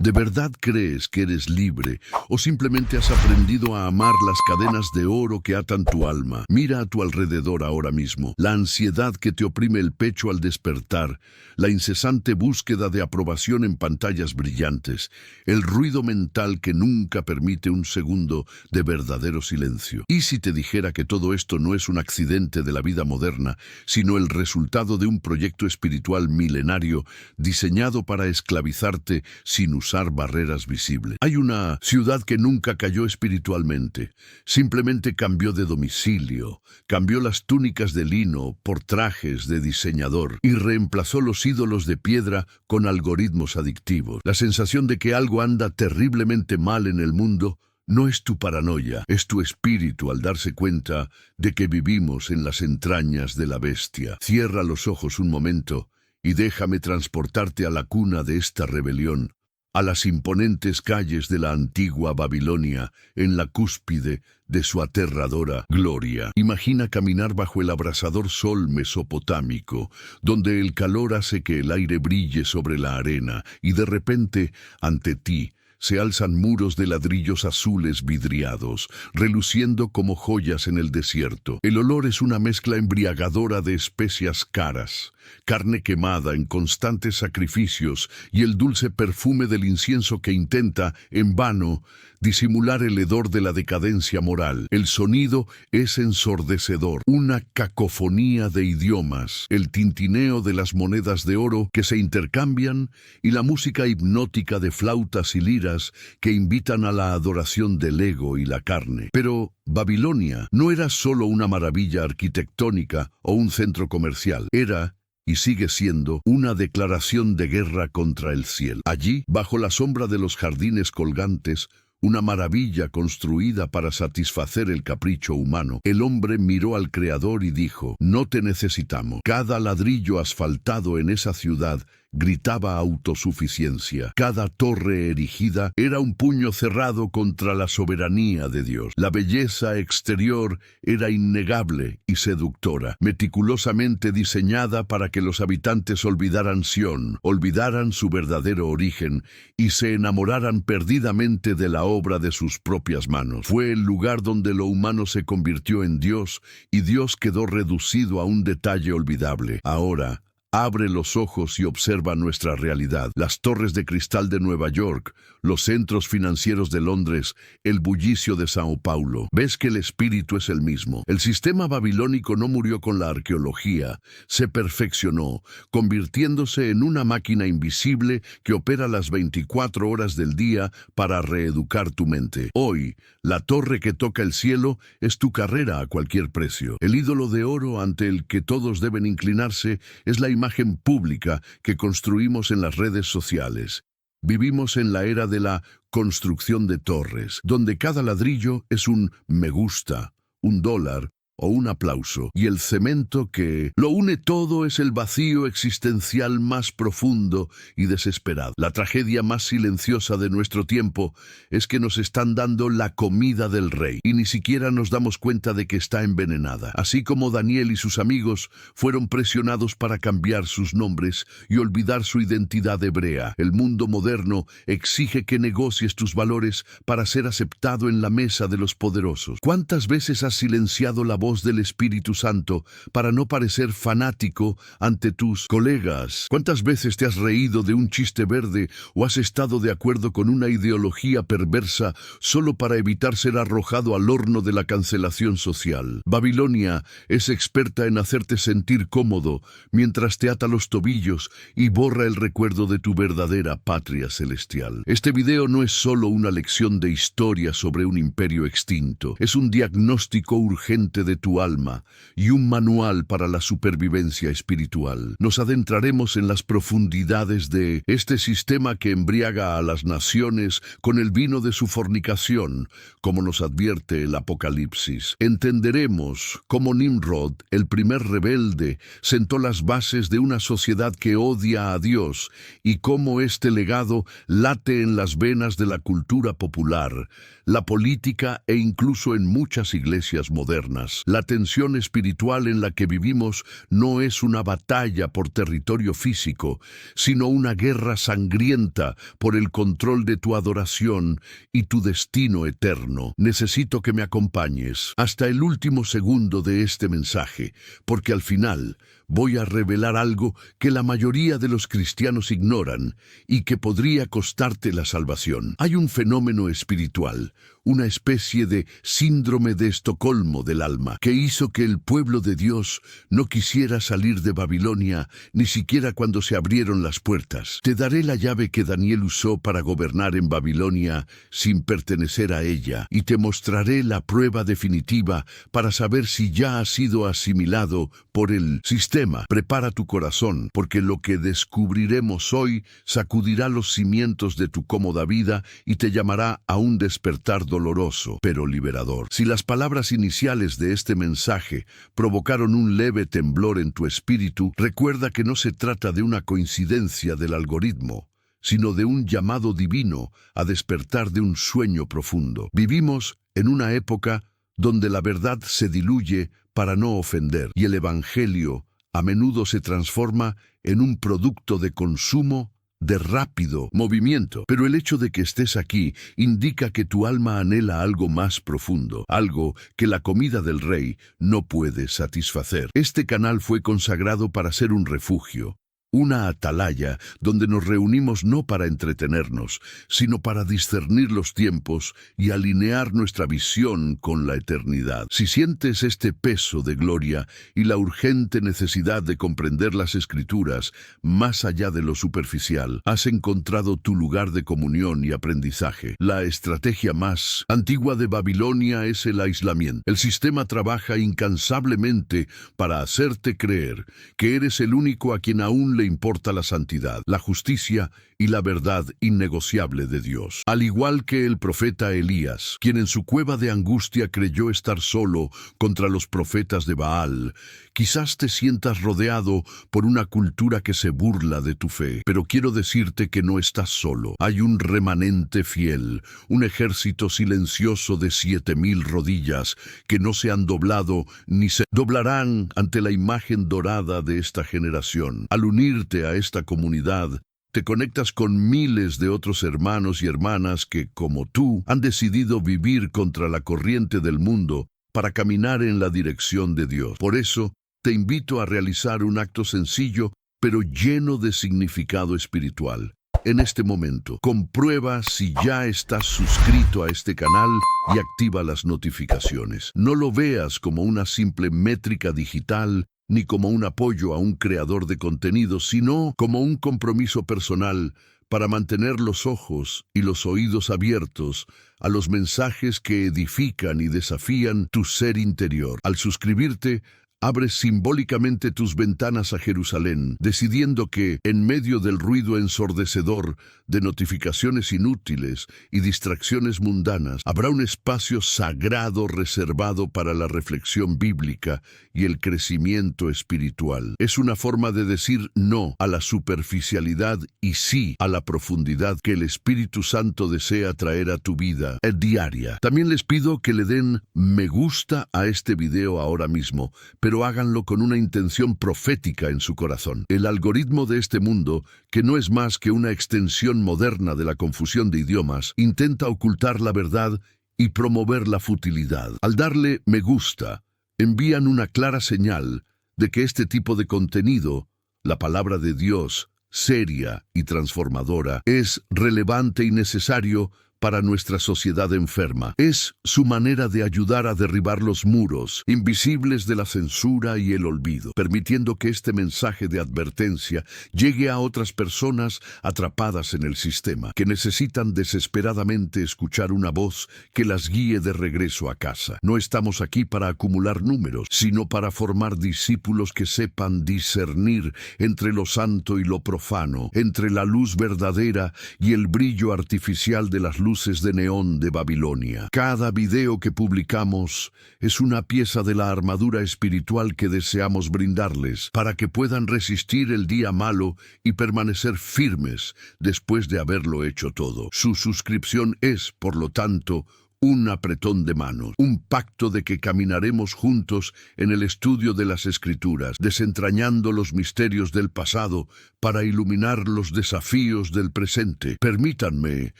¿De verdad crees que eres libre o simplemente has aprendido a amar las cadenas de oro que atan tu alma? Mira a tu alrededor ahora mismo. La ansiedad que te oprime el pecho al despertar, la incesante búsqueda de aprobación en pantallas brillantes, el ruido mental que nunca permite un segundo de verdadero silencio. ¿Y si te dijera que todo esto no es un accidente de la vida moderna, sino el resultado de un proyecto espiritual milenario diseñado para esclavizarte sin usar barreras visibles? Hay una ciudad que nunca cayó espiritualmente, simplemente cambió de domicilio, cambió las túnicas de lino por trajes de diseñador y reemplazó los ídolos de piedra con algoritmos adictivos. La sensación de que algo anda terriblemente mal en el mundo no es tu paranoia, es tu espíritu al darse cuenta de que vivimos en las entrañas de la bestia. Cierra los ojos un momento y déjame transportarte a la cuna de esta rebelión, a las imponentes calles de la antigua Babilonia, en la cúspide de su aterradora gloria. Imagina caminar bajo el abrasador sol mesopotámico, donde el calor hace que el aire brille sobre la arena, y de repente, ante ti, se alzan muros de ladrillos azules vidriados, reluciendo como joyas en el desierto. El olor es una mezcla embriagadora de especias caras, carne quemada en constantes sacrificios y el dulce perfume del incienso que intenta, en vano, disimular el hedor de la decadencia moral. El sonido es ensordecedor, una cacofonía de idiomas, el tintineo de las monedas de oro que se intercambian y la música hipnótica de flautas y liras que invitan a la adoración del ego y la carne. Pero Babilonia no era solo una maravilla arquitectónica o un centro comercial, era y sigue siendo una declaración de guerra contra el cielo. Allí, bajo la sombra de los jardines colgantes, una maravilla construida para satisfacer el capricho humano, el hombre miró al Creador y dijo: no te necesitamos. Cada ladrillo asfaltado en esa ciudad gritaba autosuficiencia. Cada torre erigida era un puño cerrado contra la soberanía de Dios. La belleza exterior era innegable y seductora, meticulosamente diseñada para que los habitantes olvidaran Sión, olvidaran su verdadero origen y se enamoraran perdidamente de la obra de sus propias manos. Fue el lugar donde lo humano se convirtió en Dios y Dios quedó reducido a un detalle olvidable. Ahora, abre los ojos y observa nuestra realidad. Las torres de cristal de Nueva York, los centros financieros de Londres, el bullicio de Sao Paulo. ¿Ves que el espíritu es el mismo? El sistema babilónico no murió con la arqueología, se perfeccionó, convirtiéndose en una máquina invisible que opera las 24 horas del día para reeducar tu mente. Hoy, la torre que toca el cielo es tu carrera a cualquier precio. El ídolo de oro ante el que todos deben inclinarse es la imagen pública que construimos en las redes sociales. Vivimos en la era de la construcción de torres, donde cada ladrillo es un me gusta, un dólar o un aplauso, y el cemento que lo une todo es el vacío existencial más profundo y desesperado. La tragedia más silenciosa de nuestro tiempo es que nos están dando la comida del rey, y ni siquiera nos damos cuenta de que está envenenada. Así como Daniel y sus amigos fueron presionados para cambiar sus nombres y olvidar su identidad hebrea, el mundo moderno exige que negocies tus valores para ser aceptado en la mesa de los poderosos. ¿Cuántas veces has silenciado la voz del Espíritu Santo para no parecer fanático ante tus colegas? ¿Cuántas veces te has reído de un chiste verde o has estado de acuerdo con una ideología perversa solo para evitar ser arrojado al horno de la cancelación social? Babilonia es experta en hacerte sentir cómodo mientras te ata los tobillos y borra el recuerdo de tu verdadera patria celestial. Este video no es solo una lección de historia sobre un imperio extinto, es un diagnóstico urgente de tu alma y un manual para la supervivencia espiritual. Nos adentraremos en las profundidades de este sistema que embriaga a las naciones con el vino de su fornicación, como nos advierte el Apocalipsis. Entenderemos cómo Nimrod, el primer rebelde, sentó las bases de una sociedad que odia a Dios y cómo este legado late en las venas de la cultura popular, la política e incluso en muchas iglesias modernas. más. La tensión espiritual en la que vivimos no es una batalla por territorio físico, sino una guerra sangrienta por el control de tu adoración y tu destino eterno. Necesito que me acompañes hasta el último segundo de este mensaje, porque al final voy a revelar algo que la mayoría de los cristianos ignoran y que podría costarte la salvación. Hay un fenómeno espiritual, una especie de síndrome de Estocolmo del alma, que hizo que el pueblo de Dios no quisiera salir de Babilonia ni siquiera cuando se abrieron las puertas. Te daré la llave que Daniel usó para gobernar en Babilonia sin pertenecer a ella, y te mostraré la prueba definitiva para saber si ya has sido asimilado por el sistema. Prepara tu corazón, porque lo que descubriremos hoy sacudirá los cimientos de tu cómoda vida y te llamará a un despertar doloroso, pero liberador. Si las palabras iniciales de este mensaje provocaron un leve temblor en tu espíritu, recuerda que no se trata de una coincidencia del algoritmo, sino de un llamado divino a despertar de un sueño profundo. Vivimos en una época donde la verdad se diluye para no ofender, y el evangelio a menudo se transforma en un producto de consumo de rápido movimiento. Pero el hecho de que estés aquí indica que tu alma anhela algo más profundo, algo que la comida del rey no puede satisfacer. Este canal fue consagrado para ser un refugio, una atalaya donde nos reunimos no para entretenernos, sino para discernir los tiempos y alinear nuestra visión con la eternidad. Si sientes este peso de gloria y la urgente necesidad de comprender las Escrituras más allá de lo superficial, has encontrado tu lugar de comunión y aprendizaje. La estrategia más antigua de Babilonia es el aislamiento. El sistema trabaja incansablemente para hacerte creer que eres el único a quien aún le importa la santidad, la justicia y la verdad innegociable de Dios. Al igual que el profeta Elías, quien en su cueva de angustia creyó estar solo contra los profetas de Baal, quizás te sientas rodeado por una cultura que se burla de tu fe. Pero quiero decirte que no estás solo. Hay un remanente fiel, un ejército silencioso de 7,000 rodillas que no se han doblado ni se doblarán ante la imagen dorada de esta generación. Al unirte a esta comunidad, te conectas con miles de otros hermanos y hermanas que, como tú, han decidido vivir contra la corriente del mundo para caminar en la dirección de Dios. Por eso, te invito a realizar un acto sencillo, pero lleno de significado espiritual. En este momento, comprueba si ya estás suscrito a este canal y activa las notificaciones. No lo veas como una simple métrica digital, ni como un apoyo a un creador de contenido, sino como un compromiso personal para mantener los ojos y los oídos abiertos a los mensajes que edifican y desafían tu ser interior. Al suscribirte, abres simbólicamente tus ventanas a Jerusalén, decidiendo que, en medio del ruido ensordecedor de notificaciones inútiles y distracciones mundanas, habrá un espacio sagrado reservado para la reflexión bíblica y el crecimiento espiritual. Es una forma de decir no a la superficialidad y sí a la profundidad que el Espíritu Santo desea traer a tu vida diaria. También les pido que le den me gusta a este video ahora mismo, pero háganlo con una intención profética en su corazón. El algoritmo de este mundo, que no es más que una extensión moderna de la confusión de idiomas, intenta ocultar la verdad y promover la futilidad. Al darle me gusta, envían una clara señal de que este tipo de contenido, la palabra de Dios, seria y transformadora, es relevante y necesario para nuestra sociedad enferma. Es su manera de ayudar a derribar los muros invisibles de la censura y el olvido, permitiendo que este mensaje de advertencia llegue a otras personas atrapadas en el sistema, que necesitan desesperadamente escuchar una voz que las guíe de regreso a casa. No estamos aquí para acumular números, sino para formar discípulos que sepan discernir entre lo santo y lo profano, entre la luz verdadera y el brillo artificial de las luces de neón de Babilonia. Cada video que publicamos es una pieza de la armadura espiritual que deseamos brindarles para que puedan resistir el día malo y permanecer firmes después de haberlo hecho todo. Su suscripción es, por lo tanto, un apretón de manos, un pacto de que caminaremos juntos en el estudio de las Escrituras, desentrañando los misterios del pasado para iluminar los desafíos del presente. Permítanme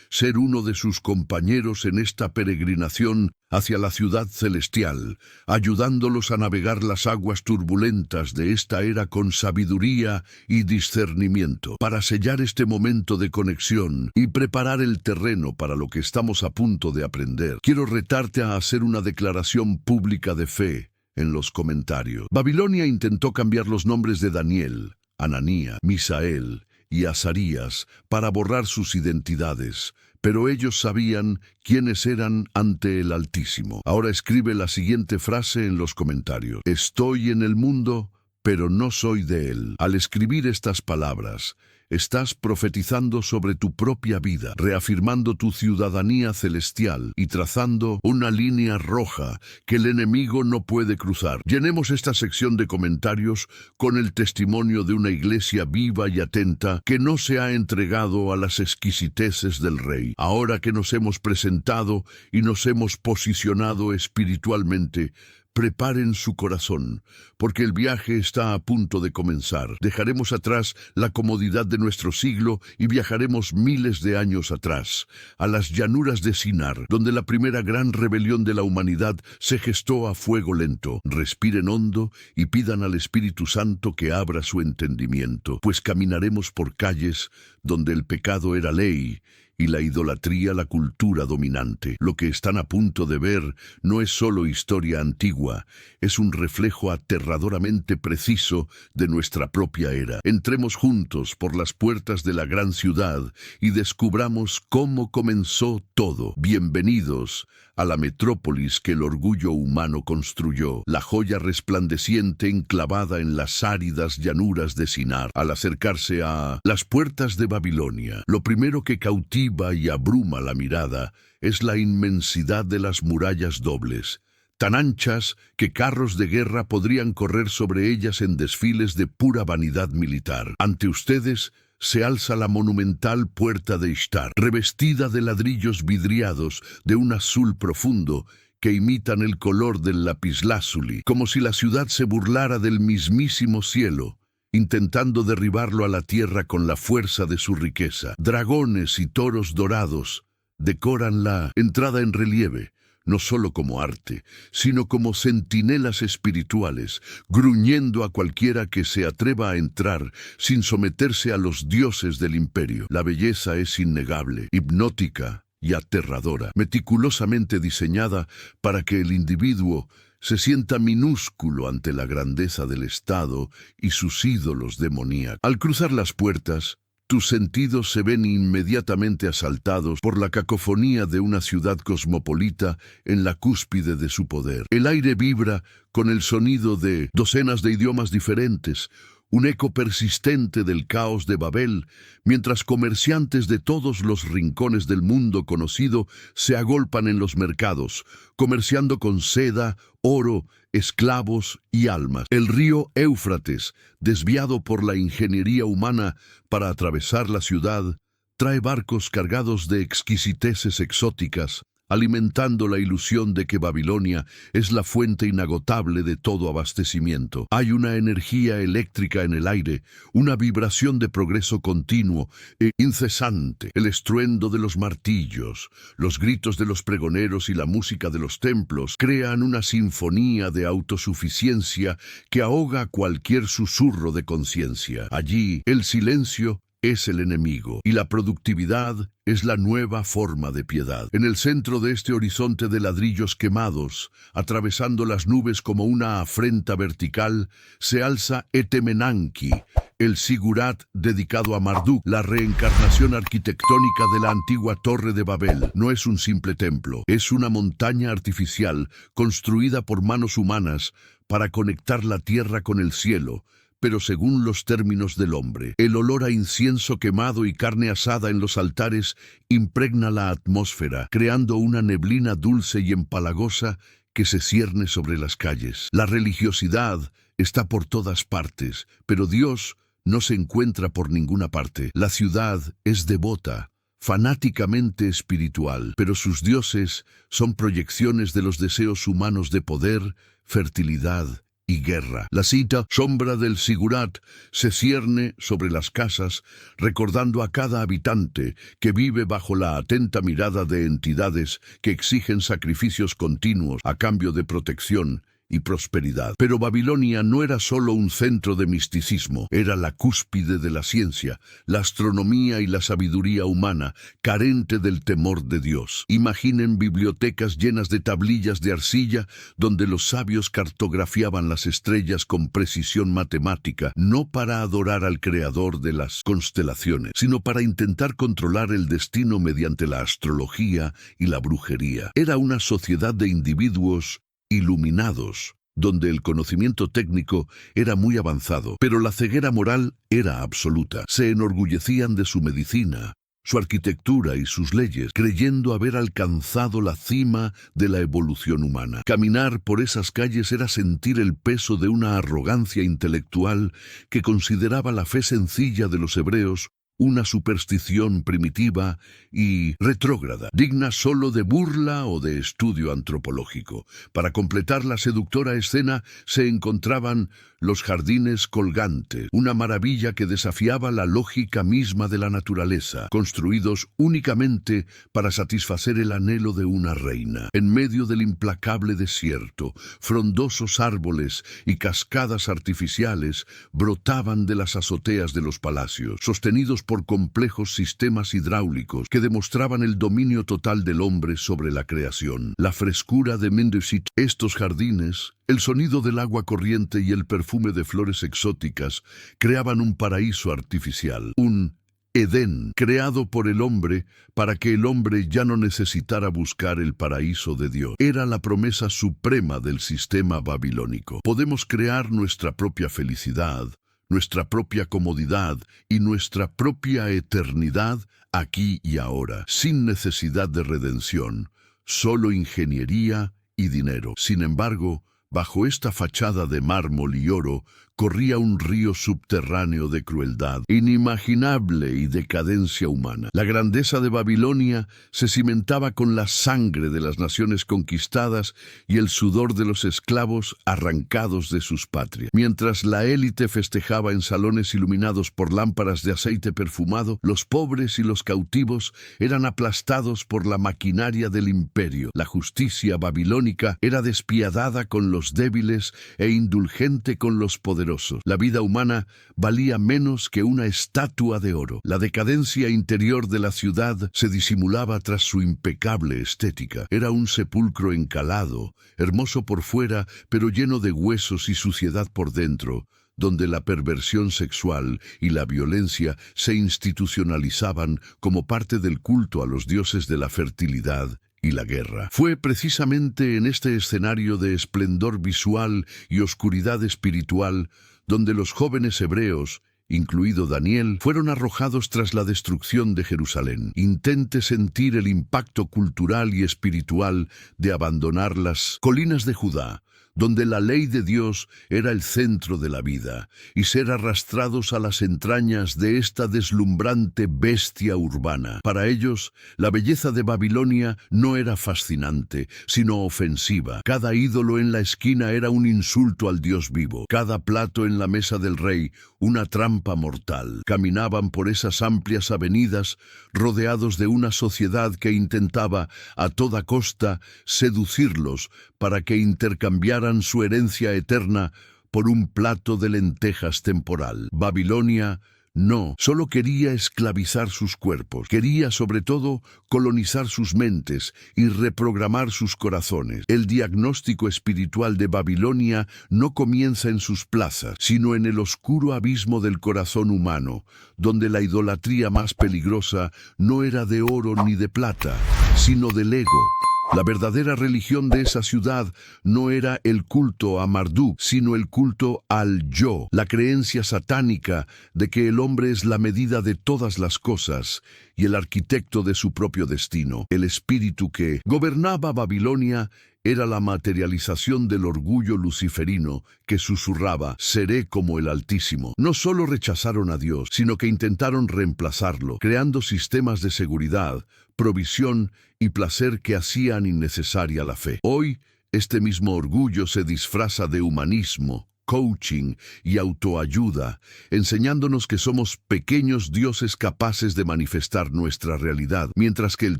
ser uno de sus compañeros en esta peregrinación hacia la ciudad celestial, ayudándolos a navegar las aguas turbulentas de esta era con sabiduría y discernimiento. Para sellar este momento de conexión y preparar el terreno para lo que estamos a punto de aprender, quiero retarte a hacer una declaración pública de fe en los comentarios. Babilonia intentó cambiar los nombres de Daniel, Ananías, Misael y Azarías para borrar sus identidades, pero ellos sabían quiénes eran ante el Altísimo. Ahora escribe la siguiente frase en los comentarios: estoy en el mundo, pero no soy de él. Al escribir estas palabras, estás profetizando sobre tu propia vida, reafirmando tu ciudadanía celestial y trazando una línea roja que el enemigo no puede cruzar. Llenemos esta sección de comentarios con el testimonio de una iglesia viva y atenta que no se ha entregado a las exquisiteces del rey. Ahora que nos hemos presentado y nos hemos posicionado espiritualmente, preparen su corazón, porque el viaje está a punto de comenzar. Dejaremos atrás la comodidad de nuestro siglo y viajaremos miles de años atrás, a las llanuras de Sinar, donde la primera gran rebelión de la humanidad se gestó a fuego lento. Respiren hondo y pidan al Espíritu Santo que abra su entendimiento, pues caminaremos por calles donde el pecado era ley y la idolatría la cultura dominante. Lo que están a punto de ver no es solo historia antigua, es un reflejo aterradoramente preciso de nuestra propia era. Entremos juntos por las puertas de la gran ciudad y descubramos cómo comenzó todo. Bienvenidos a la metrópolis que el orgullo humano construyó, la joya resplandeciente enclavada en las áridas llanuras de Sinar. Al acercarse a las puertas de Babilonia, lo primero que cautiva y abruma la mirada es la inmensidad de las murallas dobles, tan anchas que carros de guerra podrían correr sobre ellas en desfiles de pura vanidad militar. Ante ustedes se alza la monumental puerta de Ishtar, revestida de ladrillos vidriados de un azul profundo que imitan el color del lapislázuli, como si la ciudad se burlara del mismísimo cielo, intentando derribarlo a la tierra con la fuerza de su riqueza. Dragones y toros dorados decoran la entrada en relieve, no solo como arte, sino como centinelas espirituales, gruñendo a cualquiera que se atreva a entrar sin someterse a los dioses del imperio. La belleza es innegable, hipnótica y aterradora, meticulosamente diseñada para que el individuo se sienta minúsculo ante la grandeza del Estado y sus ídolos demoníacos. Al cruzar las puertas, tus sentidos se ven inmediatamente asaltados por la cacofonía de una ciudad cosmopolita en la cúspide de su poder. El aire vibra con el sonido de docenas de idiomas diferentes, un eco persistente del caos de Babel, mientras comerciantes de todos los rincones del mundo conocido se agolpan en los mercados, comerciando con seda, oro, esclavos y almas. El río Éufrates, desviado por la ingeniería humana para atravesar la ciudad, trae barcos cargados de exquisiteces exóticas, alimentando la ilusión de que Babilonia es la fuente inagotable de todo abastecimiento. Hay una energía eléctrica en el aire, una vibración de progreso continuo e incesante. El estruendo de los martillos, los gritos de los pregoneros y la música de los templos crean una sinfonía de autosuficiencia que ahoga cualquier susurro de conciencia. Allí, el silencio es el enemigo y la productividad es la nueva forma de piedad. En el centro de este horizonte de ladrillos quemados, atravesando las nubes como una afrenta vertical, se alza Etemenanki, el sigurat dedicado a Marduk, la reencarnación arquitectónica de la antigua Torre de Babel. No es un simple templo, es una montaña artificial construida por manos humanas para conectar la tierra con el cielo, pero según los términos del hombre. El olor a incienso quemado y carne asada en los altares impregna la atmósfera, creando una neblina dulce y empalagosa que se cierne sobre las calles. La religiosidad está por todas partes, pero Dios no se encuentra por ninguna parte. La ciudad es devota, fanáticamente espiritual, pero sus dioses son proyecciones de los deseos humanos de poder, fertilidad y guerra. La cita sombra del Sigurat se cierne sobre las casas, recordando a cada habitante que vive bajo la atenta mirada de entidades que exigen sacrificios continuos a cambio de protección y prosperidad. Pero Babilonia no era solo un centro de misticismo, era la cúspide de la ciencia, la astronomía y la sabiduría humana, carente del temor de Dios. Imaginen bibliotecas llenas de tablillas de arcilla, donde los sabios cartografiaban las estrellas con precisión matemática, no para adorar al creador de las constelaciones, sino para intentar controlar el destino mediante la astrología y la brujería. Era una sociedad de individuos iluminados, donde el conocimiento técnico era muy avanzado, pero la ceguera moral era absoluta. Se enorgullecían de su medicina, su arquitectura y sus leyes, creyendo haber alcanzado la cima de la evolución humana. Caminar por esas calles era sentir el peso de una arrogancia intelectual que consideraba la fe sencilla de los hebreos una superstición primitiva y retrógrada, digna solo de burla o de estudio antropológico. Para completar la seductora escena se encontraban los jardines colgantes, una maravilla que desafiaba la lógica misma de la naturaleza, construidos únicamente para satisfacer el anhelo de una reina. En medio del implacable desierto, frondosos árboles y cascadas artificiales brotaban de las azoteas de los palacios, sostenidos por complejos sistemas hidráulicos que demostraban el dominio total del hombre sobre la creación. La frescura de Mendesit, estos jardines, el sonido del agua corriente y el perfume de flores exóticas creaban un paraíso artificial, un Edén creado por el hombre para que el hombre ya no necesitara buscar el paraíso de Dios. Era la promesa suprema del sistema babilónico. Podemos crear nuestra propia felicidad, nuestra propia comodidad y nuestra propia eternidad aquí y ahora, sin necesidad de redención, solo ingeniería y dinero. Sin embargo, bajo esta fachada de mármol y oro, corría un río subterráneo de crueldad, inimaginable y decadencia humana. La grandeza de Babilonia se cimentaba con la sangre de las naciones conquistadas y el sudor de los esclavos arrancados de sus patrias. Mientras la élite festejaba en salones iluminados por lámparas de aceite perfumado, los pobres y los cautivos eran aplastados por la maquinaria del imperio. La justicia babilónica era despiadada con los débiles e indulgente con los poderosos. La vida humana valía menos que una estatua de oro. La decadencia interior de la ciudad se disimulaba tras su impecable estética. Era un sepulcro encalado, hermoso por fuera, pero lleno de huesos y suciedad por dentro, donde la perversión sexual y la violencia se institucionalizaban como parte del culto a los dioses de la fertilidad y la guerra. Fue precisamente en este escenario de esplendor visual y oscuridad espiritual donde los jóvenes hebreos, incluido Daniel, fueron arrojados tras la destrucción de Jerusalén. Intente sentir el impacto cultural y espiritual de abandonar las colinas de Judá, donde la ley de Dios era el centro de la vida, y ser arrastrados a las entrañas de esta deslumbrante bestia urbana. Para ellos, la belleza de Babilonia no era fascinante, sino ofensiva. Cada ídolo en la esquina era un insulto al Dios vivo, cada plato en la mesa del rey una trampa mortal. Caminaban por esas amplias avenidas, rodeados de una sociedad que intentaba a toda costa seducirlos para que intercambiaran su herencia eterna por un plato de lentejas temporal. Babilonia no solo quería esclavizar sus cuerpos, quería sobre todo colonizar sus mentes y reprogramar sus corazones. El diagnóstico espiritual de Babilonia no comienza en sus plazas, sino en el oscuro abismo del corazón humano, donde la idolatría más peligrosa no era de oro ni de plata, sino del ego. La verdadera religión de esa ciudad no era el culto a Marduk, sino el culto al yo, la creencia satánica de que el hombre es la medida de todas las cosas y el arquitecto de su propio destino. El espíritu que gobernaba Babilonia era la materialización del orgullo luciferino que susurraba, seré como el Altísimo. No solo rechazaron a Dios, sino que intentaron reemplazarlo, creando sistemas de seguridad, provisión y placer que hacían innecesaria la fe. Hoy, este mismo orgullo se disfraza de humanismo, coaching y autoayuda, enseñándonos que somos pequeños dioses capaces de manifestar nuestra realidad, mientras que el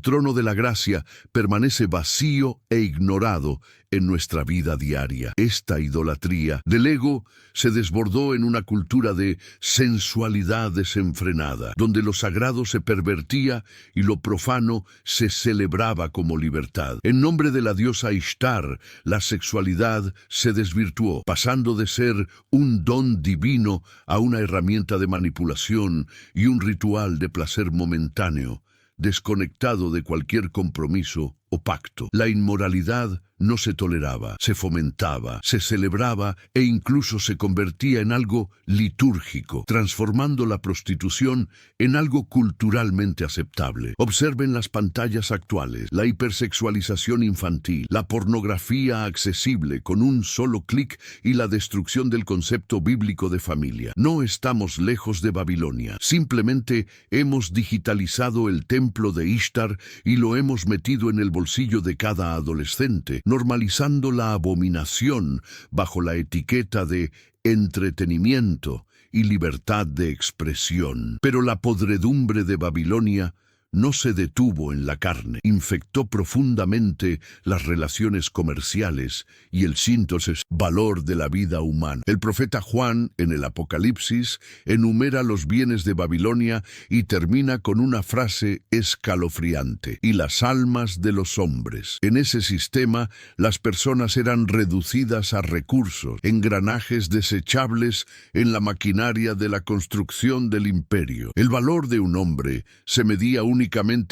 trono de la gracia permanece vacío e ignorado en nuestra vida diaria. Esta idolatría del ego se desbordó en una cultura de sensualidad desenfrenada, donde lo sagrado se pervertía y lo profano se celebraba como libertad. En nombre de la diosa Ishtar, la sexualidad se desvirtuó, pasando de ser un don divino a una herramienta de manipulación y un ritual de placer momentáneo, desconectado de cualquier compromiso o pacto. La inmoralidad no se toleraba, se fomentaba, se celebraba e incluso se convertía en algo litúrgico, transformando la prostitución en algo culturalmente aceptable. Observen las pantallas actuales, la hipersexualización infantil, la pornografía accesible con un solo clic y la destrucción del concepto bíblico de familia. No estamos lejos de Babilonia, simplemente hemos digitalizado el templo de Ishtar y lo hemos metido en el bolsillo de cada adolescente, normalizando la abominación bajo la etiqueta de entretenimiento y libertad de expresión. Pero la podredumbre de Babilonia no se detuvo en la carne, infectó profundamente las relaciones comerciales y el síntesis valor de la vida humana. El profeta Juan, en el Apocalipsis, enumera los bienes de Babilonia y termina con una frase escalofriante: y las almas de los hombres. En ese sistema, las personas eran reducidas a recursos, engranajes desechables en la maquinaria de la construcción del imperio. El valor de un hombre se medía únicamente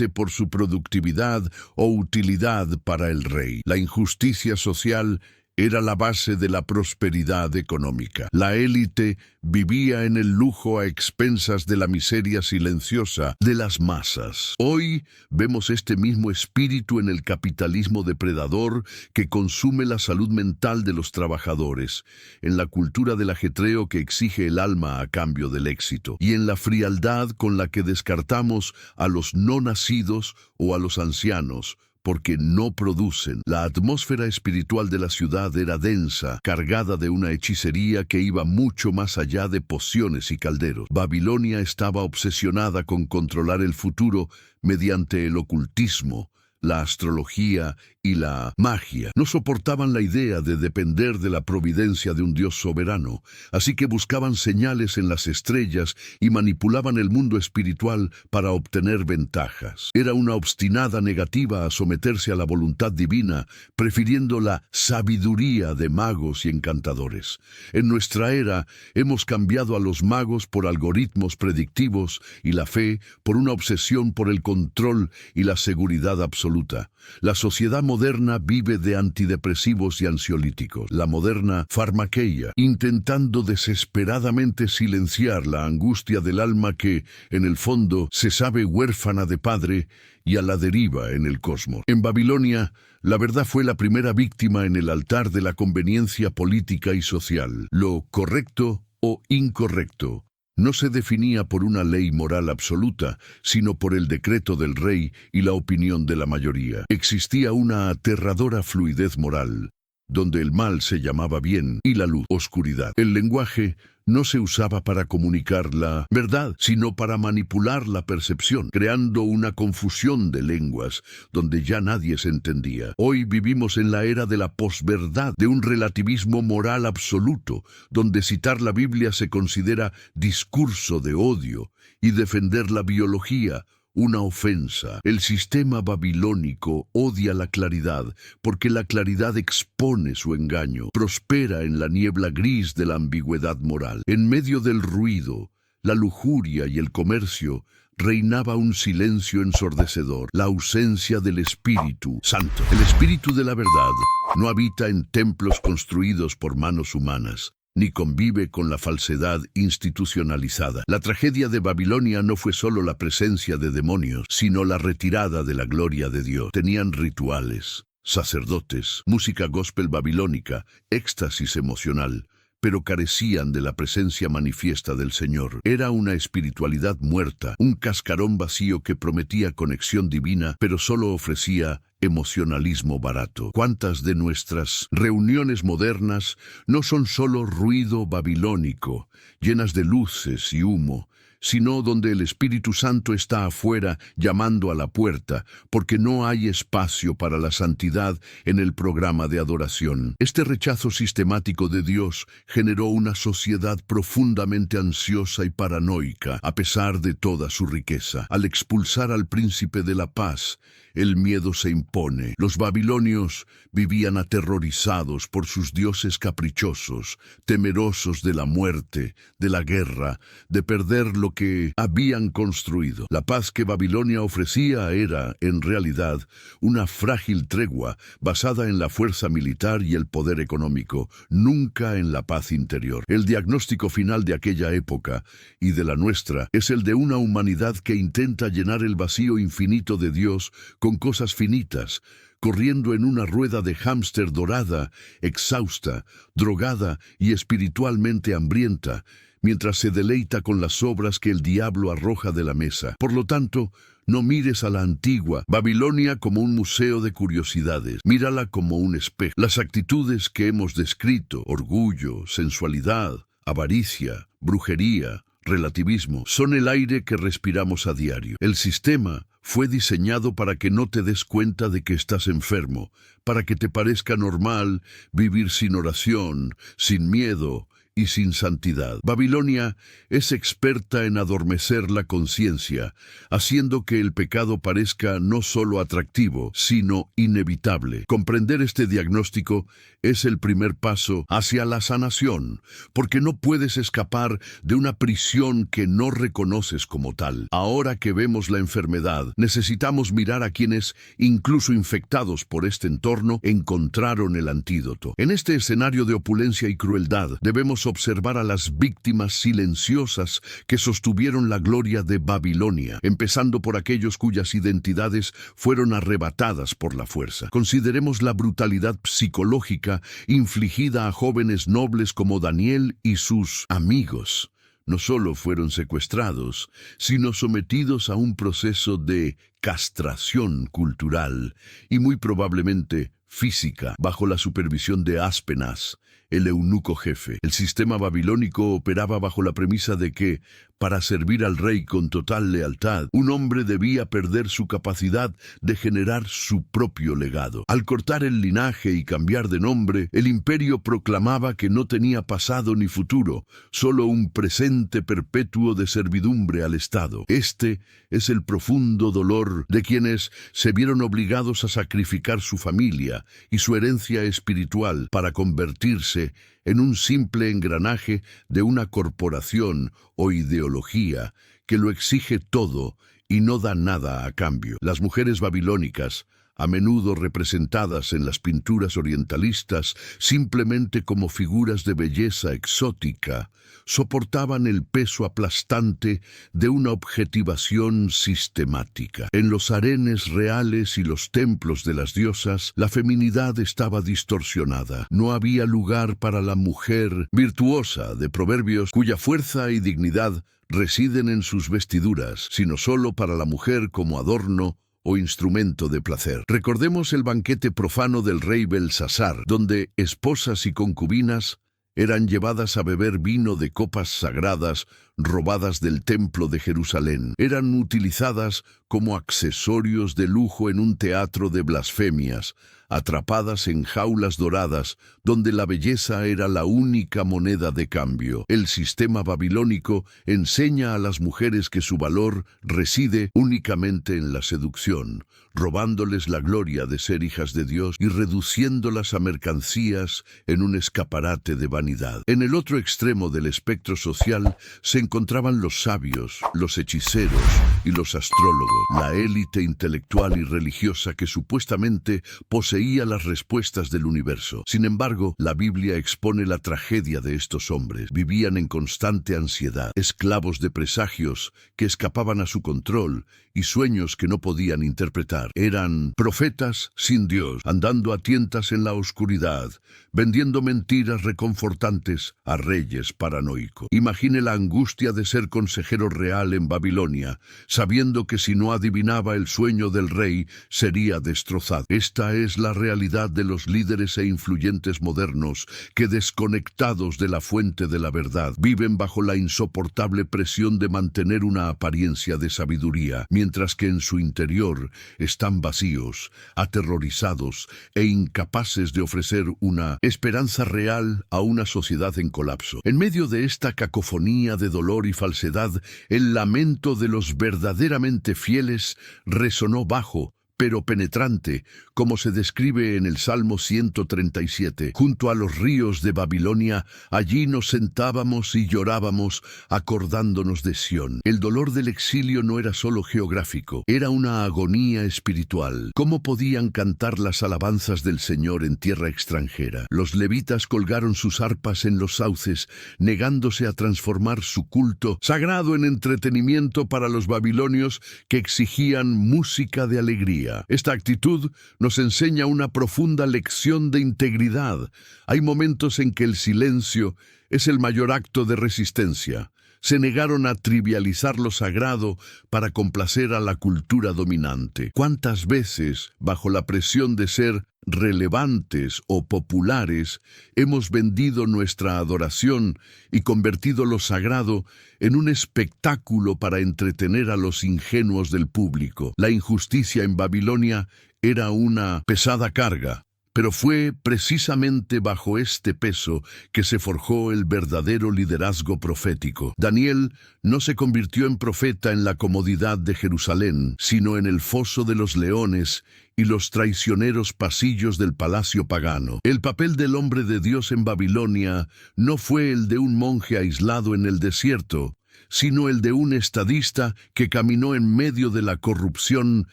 por su productividad o utilidad para el rey. La injusticia social era la base de la prosperidad económica. La élite vivía en el lujo a expensas de la miseria silenciosa de las masas. Hoy vemos este mismo espíritu en el capitalismo depredador que consume la salud mental de los trabajadores, en la cultura del ajetreo que exige el alma a cambio del éxito, y en la frialdad con la que descartamos a los no nacidos o a los ancianos, porque no producen. La atmósfera espiritual de la ciudad era densa, cargada de una hechicería que iba mucho más allá de pociones y calderos. Babilonia estaba obsesionada con controlar el futuro mediante el ocultismo, la astrología y la magia. No soportaban la idea de depender de la providencia de un Dios soberano, así que buscaban señales en las estrellas y manipulaban el mundo espiritual para obtener ventajas. Era una obstinada negativa a someterse a la voluntad divina, prefiriendo la sabiduría de magos y encantadores. En nuestra era hemos cambiado a los magos por algoritmos predictivos y la fe por una obsesión por el control y la seguridad absoluta. La sociedad moderna vive de antidepresivos y ansiolíticos. La moderna farmaqueia, intentando desesperadamente silenciar la angustia del alma que, en el fondo, se sabe huérfana de padre y a la deriva en el cosmos. En Babilonia, la verdad fue la primera víctima en el altar de la conveniencia política y social. Lo correcto o incorrecto no se definía por una ley moral absoluta, sino por el decreto del rey y la opinión de la mayoría. Existía una aterradora fluidez moral, donde el mal se llamaba bien y la luz oscuridad. El lenguaje no se usaba para comunicar la verdad, sino para manipular la percepción, creando una confusión de lenguas donde ya nadie se entendía. Hoy vivimos en la era de la posverdad, de un relativismo moral absoluto, donde citar la Biblia se considera discurso de odio y defender la biología una ofensa. El sistema babilónico odia la claridad porque la claridad expone su engaño, prospera en la niebla gris de la ambigüedad moral. En medio del ruido, la lujuria y el comercio, reinaba un silencio ensordecedor, la ausencia del Espíritu Santo. El Espíritu de la verdad no habita en templos construidos por manos humanas, ni convive con la falsedad institucionalizada. La tragedia de Babilonia no fue solo la presencia de demonios, sino la retirada de la gloria de Dios. Tenían rituales, sacerdotes, música gospel babilónica, éxtasis emocional, pero carecían de la presencia manifiesta del Señor. Era una espiritualidad muerta, un cascarón vacío que prometía conexión divina, pero solo ofrecía emocionalismo barato. ¿Cuántas de nuestras reuniones modernas no son solo ruido babilónico, llenas de luces y humo, sino donde el Espíritu Santo está afuera llamando a la puerta, porque no hay espacio para la santidad en el programa de adoración? Este rechazo sistemático de Dios generó una sociedad profundamente ansiosa y paranoica, a pesar de toda su riqueza. Al expulsar al príncipe de la paz, el miedo se impone. Los babilonios vivían aterrorizados por sus dioses caprichosos, temerosos de la muerte, de la guerra, de perder lo que habían construido. La paz que Babilonia ofrecía era, en realidad, una frágil tregua basada en la fuerza militar y el poder económico, nunca en la paz interior. El diagnóstico final de aquella época y de la nuestra es el de una humanidad que intenta llenar el vacío infinito de Dios con cosas finitas, corriendo en una rueda de hámster dorada, exhausta, drogada y espiritualmente hambrienta, mientras se deleita con las obras que el diablo arroja de la mesa. Por lo tanto, no mires a la antigua Babilonia como un museo de curiosidades, mírala como un espejo. Las actitudes que hemos descrito, orgullo, sensualidad, avaricia, brujería, relativismo, son el aire que respiramos a diario. El sistema fue diseñado para que no te des cuenta de que estás enfermo, para que te parezca normal vivir sin oración, sin miedo y sin santidad. Babilonia es experta en adormecer la conciencia, haciendo que el pecado parezca no solo atractivo, sino inevitable. Comprender este diagnóstico es el primer paso hacia la sanación, porque no puedes escapar de una prisión que no reconoces como tal. Ahora que vemos la enfermedad, necesitamos mirar a quienes, incluso infectados por este entorno, encontraron el antídoto. En este escenario de opulencia y crueldad, debemos observar a las víctimas silenciosas que sostuvieron la gloria de Babilonia, empezando por aquellos cuyas identidades fueron arrebatadas por la fuerza. Consideremos la brutalidad psicológica infligida a jóvenes nobles como Daniel y sus amigos. No solo fueron secuestrados, sino sometidos a un proceso de castración cultural y muy probablemente física, bajo la supervisión de Aspenaz, el eunuco jefe. El sistema babilónico operaba bajo la premisa de que, para servir al rey con total lealtad, un hombre debía perder su capacidad de generar su propio legado. Al cortar el linaje y cambiar de nombre, el imperio proclamaba que no tenía pasado ni futuro, solo un presente perpetuo de servidumbre al Estado. Este es el profundo dolor de quienes se vieron obligados a sacrificar su familia y su herencia espiritual para convertirse en un simple engranaje de una corporación o ideología que lo exige todo y no da nada a cambio. Las mujeres babilónicas, a menudo representadas en las pinturas orientalistas simplemente como figuras de belleza exótica, soportaban el peso aplastante de una objetivación sistemática. En los harenes reales y los templos de las diosas, la feminidad estaba distorsionada. No había lugar para la mujer virtuosa de Proverbios, cuya fuerza y dignidad residen en sus vestiduras, sino solo para la mujer como adorno o instrumento de placer. Recordemos el banquete profano del rey Belsasar, donde esposas y concubinas eran llevadas a beber vino de copas sagradas robadas del templo de Jerusalén. Eran utilizadas como accesorios de lujo en un teatro de blasfemias, atrapadas en jaulas doradas, donde la belleza era la única moneda de cambio. El sistema babilónico enseña a las mujeres que su valor reside únicamente en la seducción, robándoles la gloria de ser hijas de Dios y reduciéndolas a mercancías en un escaparate de vanidad. En el otro extremo del espectro social se encontraban los sabios, los hechiceros y los astrólogos, la élite intelectual y religiosa que supuestamente poseía las respuestas del universo. Sin embargo, la Biblia expone la tragedia de estos hombres. Vivían en constante ansiedad, esclavos de presagios que escapaban a su control y sueños que no podían interpretar. Eran profetas sin Dios, andando a tientas en la oscuridad, vendiendo mentiras reconfortantes a reyes paranoicos. Imagine la angustia de ser consejero real en Babilonia, sabiendo que si no adivinaba el sueño del rey, sería destrozado. Esta es la realidad de los líderes e influyentes modernos que, desconectados de la fuente de la verdad, viven bajo la insoportable presión de mantener una apariencia de sabiduría, mientras que en su interior están vacíos, aterrorizados e incapaces de ofrecer una esperanza real a una sociedad en colapso. En medio de esta cacofonía de dolor y falsedad, el lamento de los verdaderamente fieles resonó bajo, pero penetrante, como se describe en el Salmo 137. Junto a los ríos de Babilonia, allí nos sentábamos y llorábamos, acordándonos de Sión. El dolor del exilio no era solo geográfico, era una agonía espiritual. ¿Cómo podían cantar las alabanzas del Señor en tierra extranjera? Los levitas colgaron sus arpas en los sauces, negándose a transformar su culto sagrado en entretenimiento para los babilonios que exigían música de alegría. Esta actitud nos enseña una profunda lección de integridad. Hay momentos en que el silencio es el mayor acto de resistencia. Se negaron a trivializar lo sagrado para complacer a la cultura dominante. ¿Cuántas veces, bajo la presión de ser relevantes o populares, hemos vendido nuestra adoración y convertido lo sagrado en un espectáculo para entretener a los ingenuos del público? La injusticia en Babilonia era una pesada carga, pero fue precisamente bajo este peso que se forjó el verdadero liderazgo profético. Daniel no se convirtió en profeta en la comodidad de Jerusalén, sino en el foso de los leones y los traicioneros pasillos del palacio pagano. El papel del hombre de Dios en Babilonia no fue el de un monje aislado en el desierto, sino el de un estadista que caminó en medio de la corrupción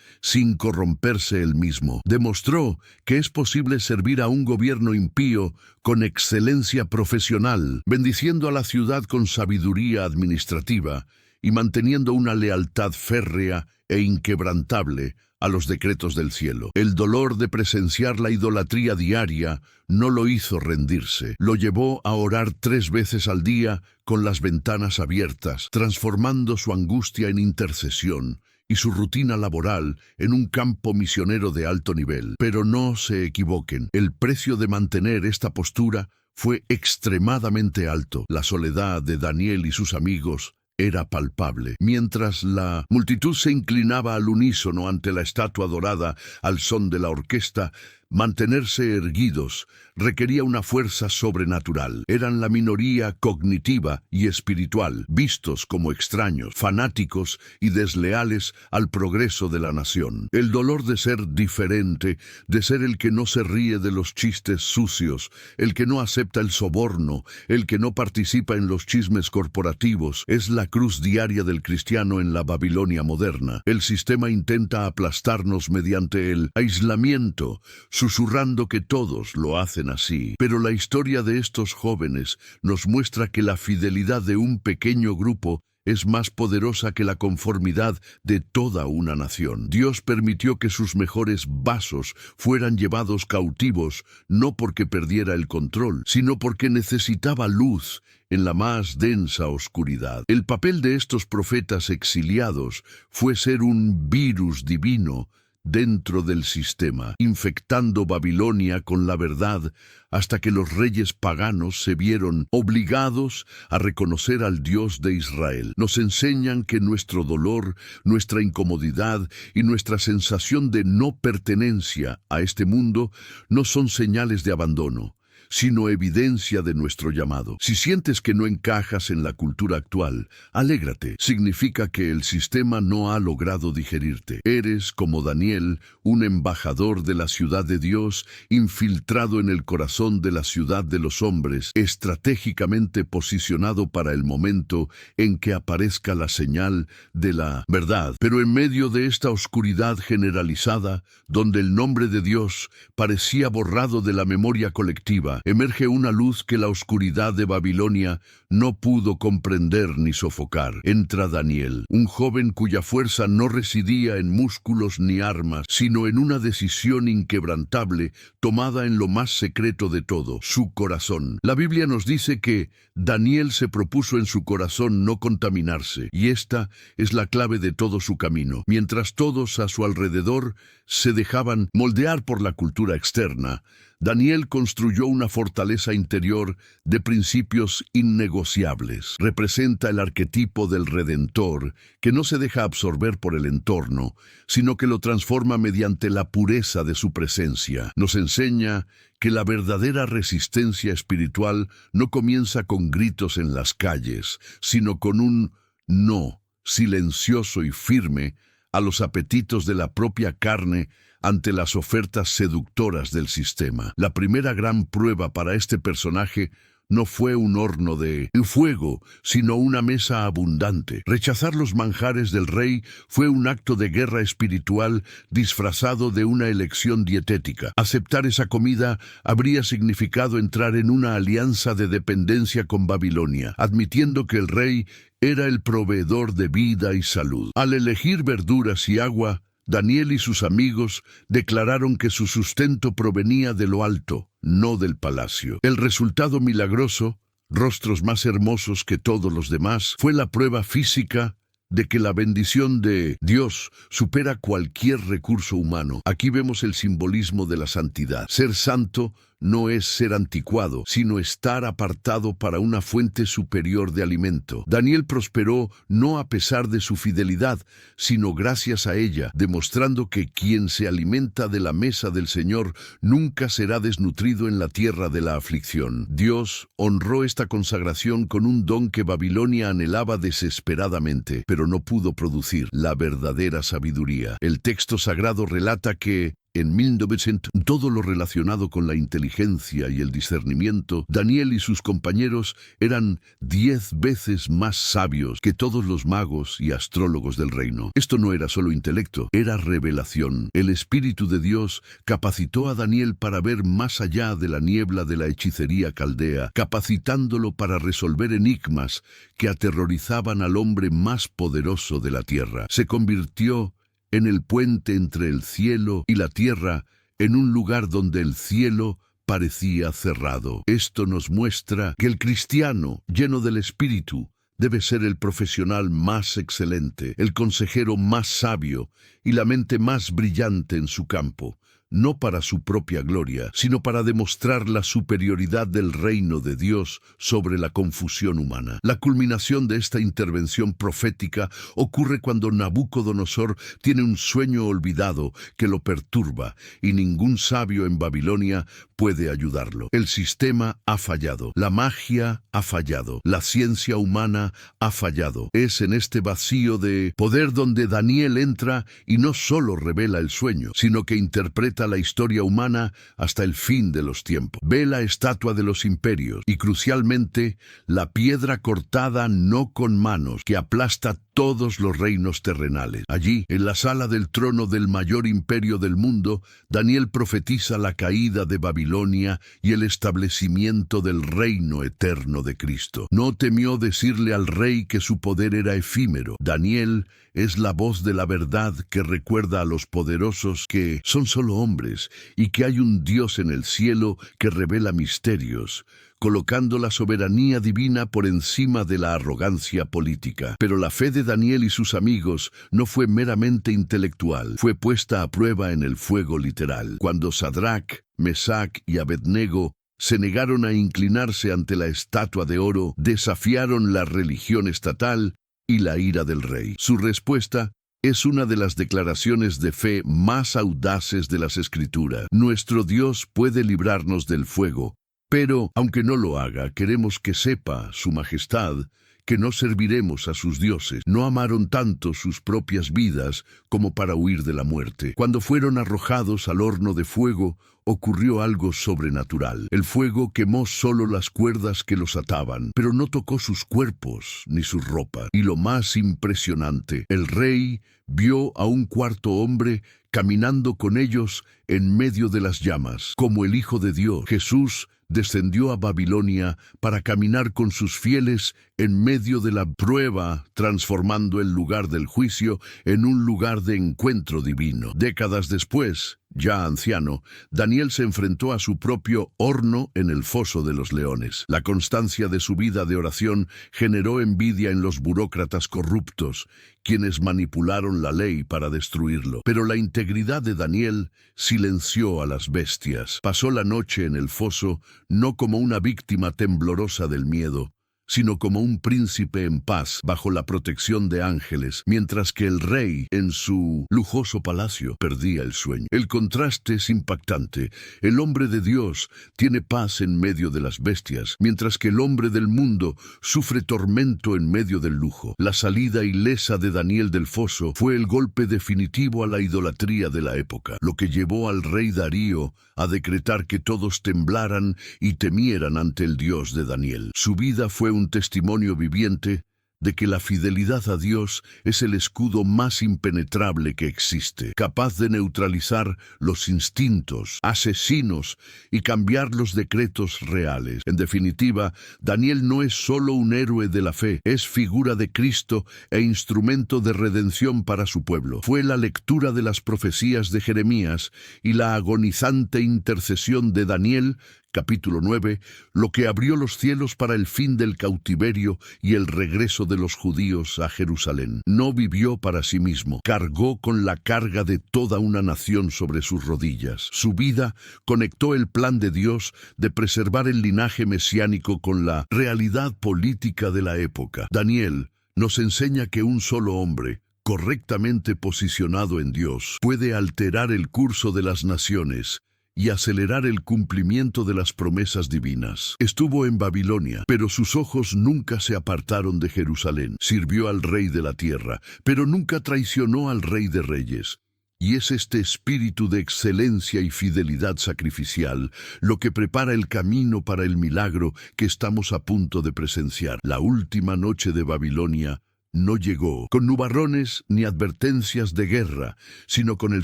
sin corromperse él mismo. Demostró que es posible servir a un gobierno impío con excelencia profesional, bendiciendo a la ciudad con sabiduría administrativa y manteniendo una lealtad férrea e inquebrantable a los decretos del cielo. El dolor de presenciar la idolatría diaria no lo hizo rendirse. Lo llevó a orar 3 veces al día con las ventanas abiertas, transformando su angustia en intercesión y su rutina laboral en un campo misionero de alto nivel. Pero no se equivoquen, el precio de mantener esta postura fue extremadamente alto. La soledad de Daniel y sus amigos era palpable. Mientras la multitud se inclinaba al unísono ante la estatua dorada al son de la orquesta, mantenerse erguidos requería una fuerza sobrenatural. Eran la minoría cognitiva y espiritual, vistos como extraños, fanáticos y desleales al progreso de la nación. El dolor de ser diferente, de ser el que no se ríe de los chistes sucios, el que no acepta el soborno, el que no participa en los chismes corporativos, es la cruz diaria del cristiano en la Babilonia moderna. El sistema intenta aplastarnos mediante el aislamiento, susurrando que todos lo hacen así. Pero la historia de estos jóvenes nos muestra que la fidelidad de un pequeño grupo es más poderosa que la conformidad de toda una nación. Dios permitió que sus mejores vasos fueran llevados cautivos, no porque perdiera el control, sino porque necesitaba luz en la más densa oscuridad. El papel de estos profetas exiliados fue ser un virus divino dentro del sistema, infectando Babilonia con la verdad hasta que los reyes paganos se vieron obligados a reconocer al Dios de Israel. Nos enseñan que nuestro dolor, nuestra incomodidad y nuestra sensación de no pertenencia a este mundo no son señales de abandono, sino evidencia de nuestro llamado. Si sientes que no encajas en la cultura actual, alégrate. Significa que el sistema no ha logrado digerirte. Eres, como Daniel, un embajador de la ciudad de Dios, infiltrado en el corazón de la ciudad de los hombres, estratégicamente posicionado para el momento en que aparezca la señal de la verdad. Pero en medio de esta oscuridad generalizada, donde el nombre de Dios parecía borrado de la memoria colectiva, emerge una luz que la oscuridad de Babilonia no pudo comprender ni sofocar. Entra Daniel, un joven cuya fuerza no residía en músculos ni armas, sino en una decisión inquebrantable tomada en lo más secreto de todo, su corazón. La Biblia nos dice que Daniel se propuso en su corazón no contaminarse, y esta es la clave de todo su camino. Mientras todos a su alrededor se dejaban moldear por la cultura externa, Daniel construyó una fortaleza interior de principios innegociables. Representa el arquetipo del Redentor, que no se deja absorber por el entorno, sino que lo transforma mediante la pureza de su presencia. Nos enseña que la verdadera resistencia espiritual no comienza con gritos en las calles, sino con un no silencioso y firme a los apetitos de la propia carne ante las ofertas seductoras del sistema. La primera gran prueba para este personaje no fue un horno de fuego, sino una mesa abundante. Rechazar los manjares del rey fue un acto de guerra espiritual disfrazado de una elección dietética. Aceptar esa comida habría significado entrar en una alianza de dependencia con Babilonia, admitiendo que el rey era el proveedor de vida y salud. Al elegir verduras y agua, Daniel y sus amigos declararon que su sustento provenía de lo alto, no del palacio. El resultado milagroso, rostros más hermosos que todos los demás, fue la prueba física de que la bendición de Dios supera cualquier recurso humano. Aquí vemos el simbolismo de la santidad. Ser santo no es ser anticuado, sino estar apartado para una fuente superior de alimento. Daniel prosperó no a pesar de su fidelidad, sino gracias a ella, demostrando que quien se alimenta de la mesa del Señor nunca será desnutrido en la tierra de la aflicción. Dios honró esta consagración con un don que Babilonia anhelaba desesperadamente, pero no pudo producir: la verdadera sabiduría. El texto sagrado relata que en 1900, todo lo relacionado con la inteligencia y el discernimiento, Daniel y sus compañeros eran 10 veces más sabios que todos los magos y astrólogos del reino. Esto no era solo intelecto, era revelación. El Espíritu de Dios capacitó a Daniel para ver más allá de la niebla de la hechicería caldea, capacitándolo para resolver enigmas que aterrorizaban al hombre más poderoso de la tierra. Se convirtió en el puente entre el cielo y la tierra, en un lugar donde el cielo parecía cerrado. Esto nos muestra que el cristiano, lleno del Espíritu, debe ser el profesional más excelente, el consejero más sabio y la mente más brillante en su campo, no para su propia gloria, sino para demostrar la superioridad del reino de Dios sobre la confusión humana. La culminación de esta intervención profética ocurre cuando Nabucodonosor tiene un sueño olvidado que lo perturba, y ningún sabio en Babilonia puede ayudarlo. El sistema ha fallado, la magia ha fallado, la ciencia humana ha fallado. Es en este vacío de poder donde Daniel entra y no solo revela el sueño, sino que interpreta la historia humana hasta el fin de los tiempos. Ve la estatua de los imperios y, crucialmente, la piedra cortada no con manos que aplasta todos los reinos terrenales. Allí, en la sala del trono del mayor imperio del mundo, Daniel profetiza la caída de Babilonia y el establecimiento del reino eterno de Cristo. No temió decirle al rey que su poder era efímero. Daniel es la voz de la verdad que recuerda a los poderosos que son solo hombres y que hay un Dios en el cielo que revela misterios, colocando la soberanía divina por encima de la arrogancia política. Pero la fe de Daniel y sus amigos no fue meramente intelectual, fue puesta a prueba en el fuego literal. Cuando Sadrach, Mesach y Abednego se negaron a inclinarse ante la estatua de oro, desafiaron la religión estatal y la ira del rey. Su respuesta es una de las declaraciones de fe más audaces de las Escrituras. Nuestro Dios puede librarnos del fuego, Pero, aunque no lo haga, queremos que sepa, Su Majestad, que no serviremos a sus dioses. No amaron tanto sus propias vidas como para huir de la muerte. Cuando fueron arrojados al horno de fuego, ocurrió algo sobrenatural. El fuego quemó solo las cuerdas que los ataban, pero no tocó sus cuerpos ni sus ropas. Y lo más impresionante, el rey vio a un cuarto hombre caminando con ellos en medio de las llamas, como el Hijo de Dios. Jesús descendió a Babilonia para caminar con sus fieles en medio de la prueba, transformando el lugar del juicio en un lugar de encuentro divino. Décadas después, ya anciano, Daniel se enfrentó a su propio horno en el foso de los leones. La constancia de su vida de oración generó envidia en los burócratas corruptos, quienes manipularon la ley para destruirlo. Pero la integridad de Daniel silenció a las bestias. Pasó la noche en el foso no como una víctima temblorosa del miedo, sino como un príncipe en paz bajo la protección de ángeles, mientras que el rey, en su lujoso palacio, perdía el sueño. El contraste es impactante. El hombre de Dios tiene paz en medio de las bestias, mientras que el hombre del mundo sufre tormento en medio del lujo. La salida ilesa de Daniel del foso fue el golpe definitivo a la idolatría de la época, lo que llevó al rey Darío a decretar que todos temblaran y temieran ante el Dios de Daniel. Su vida fue un testimonio viviente de que la fidelidad a Dios es el escudo más impenetrable que existe, capaz de neutralizar los instintos asesinos y cambiar los decretos reales. En definitiva, Daniel no es solo un héroe de la fe, es figura de Cristo e instrumento de redención para su pueblo. Fue la lectura de las profecías de Jeremías y la agonizante intercesión de Daniel, capítulo 9, lo que abrió los cielos para el fin del cautiverio y el regreso de los judíos a Jerusalén. No vivió para sí mismo, cargó con la carga de toda una nación sobre sus rodillas. Su vida conectó el plan de Dios de preservar el linaje mesiánico con la realidad política de la época. Daniel nos enseña que un solo hombre, correctamente posicionado en Dios, puede alterar el curso de las naciones y acelerar el cumplimiento de las promesas divinas. Estuvo en Babilonia, pero sus ojos nunca se apartaron de Jerusalén. Sirvió al Rey de la tierra, pero nunca traicionó al Rey de reyes. Y es este espíritu de excelencia y fidelidad sacrificial lo que prepara el camino para el milagro que estamos a punto de presenciar. La última noche de Babilonia no llegó con nubarrones ni advertencias de guerra, sino con el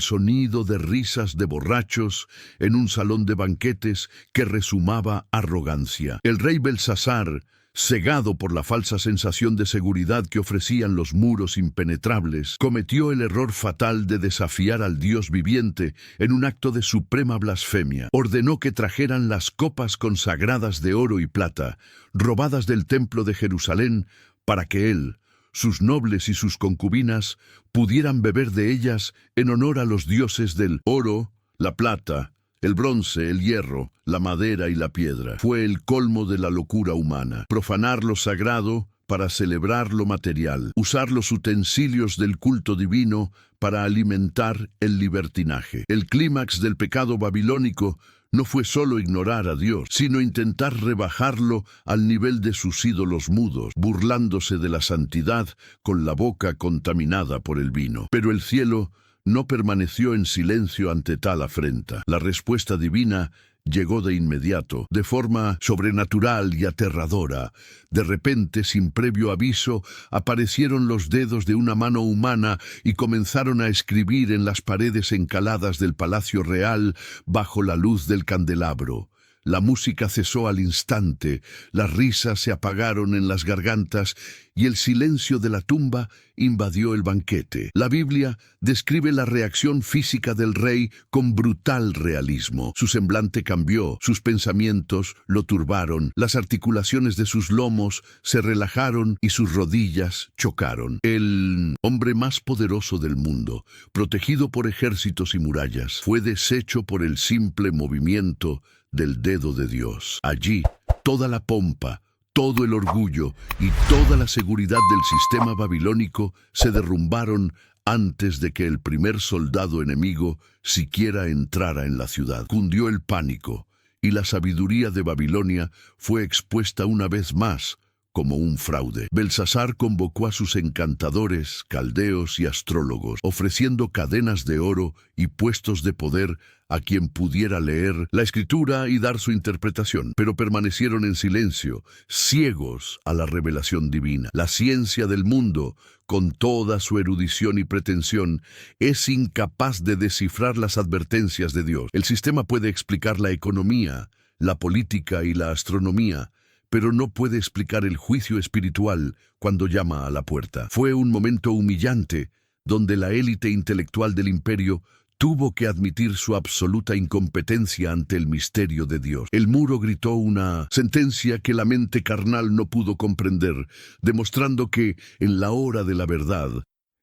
sonido de risas de borrachos en un salón de banquetes que rezumaba arrogancia. El rey Belsasar, cegado por la falsa sensación de seguridad que ofrecían los muros impenetrables, cometió el error fatal de desafiar al Dios viviente en un acto de suprema blasfemia. Ordenó que trajeran las copas consagradas de oro y plata, robadas del templo de Jerusalén, para que él, sus nobles y sus concubinas pudieran beber de ellas en honor a los dioses del oro, la plata, el bronce, el hierro, la madera y la piedra. Fue el colmo de la locura humana. Profanar lo sagrado para celebrar lo material. Usar los utensilios del culto divino para alimentar el libertinaje. El clímax del pecado babilónico no fue solo ignorar a Dios, sino intentar rebajarlo al nivel de sus ídolos mudos, burlándose de la santidad con la boca contaminada por el vino. Pero el cielo no permaneció en silencio ante tal afrenta. La respuesta divina llegó de inmediato, de forma sobrenatural y aterradora. De repente, sin previo aviso, aparecieron los dedos de una mano humana y comenzaron a escribir en las paredes encaladas del palacio real bajo la luz del candelabro. La música cesó al instante, las risas se apagaron en las gargantas y el silencio de la tumba invadió el banquete. La Biblia describe la reacción física del rey con brutal realismo. Su semblante cambió, sus pensamientos lo turbaron, las articulaciones de sus lomos se relajaron y sus rodillas chocaron. El hombre más poderoso del mundo, protegido por ejércitos y murallas, fue deshecho por el simple movimiento del dedo de Dios. Allí, toda la pompa, todo el orgullo y toda la seguridad del sistema babilónico se derrumbaron antes de que el primer soldado enemigo siquiera entrara en la ciudad. Cundió el pánico y la sabiduría de Babilonia fue expuesta una vez más como un fraude. Belsasar convocó a sus encantadores, caldeos y astrólogos, ofreciendo cadenas de oro y puestos de poder a quien pudiera leer la escritura y dar su interpretación, pero permanecieron en silencio, ciegos a la revelación divina. La ciencia del mundo, con toda su erudición y pretensión, es incapaz de descifrar las advertencias de Dios. El sistema puede explicar la economía, la política y la astronomía, pero no puede explicar el juicio espiritual cuando llama a la puerta. Fue un momento humillante donde la élite intelectual del imperio tuvo que admitir su absoluta incompetencia ante el misterio de Dios. El muro gritó una sentencia que la mente carnal no pudo comprender, demostrando que, en la hora de la verdad,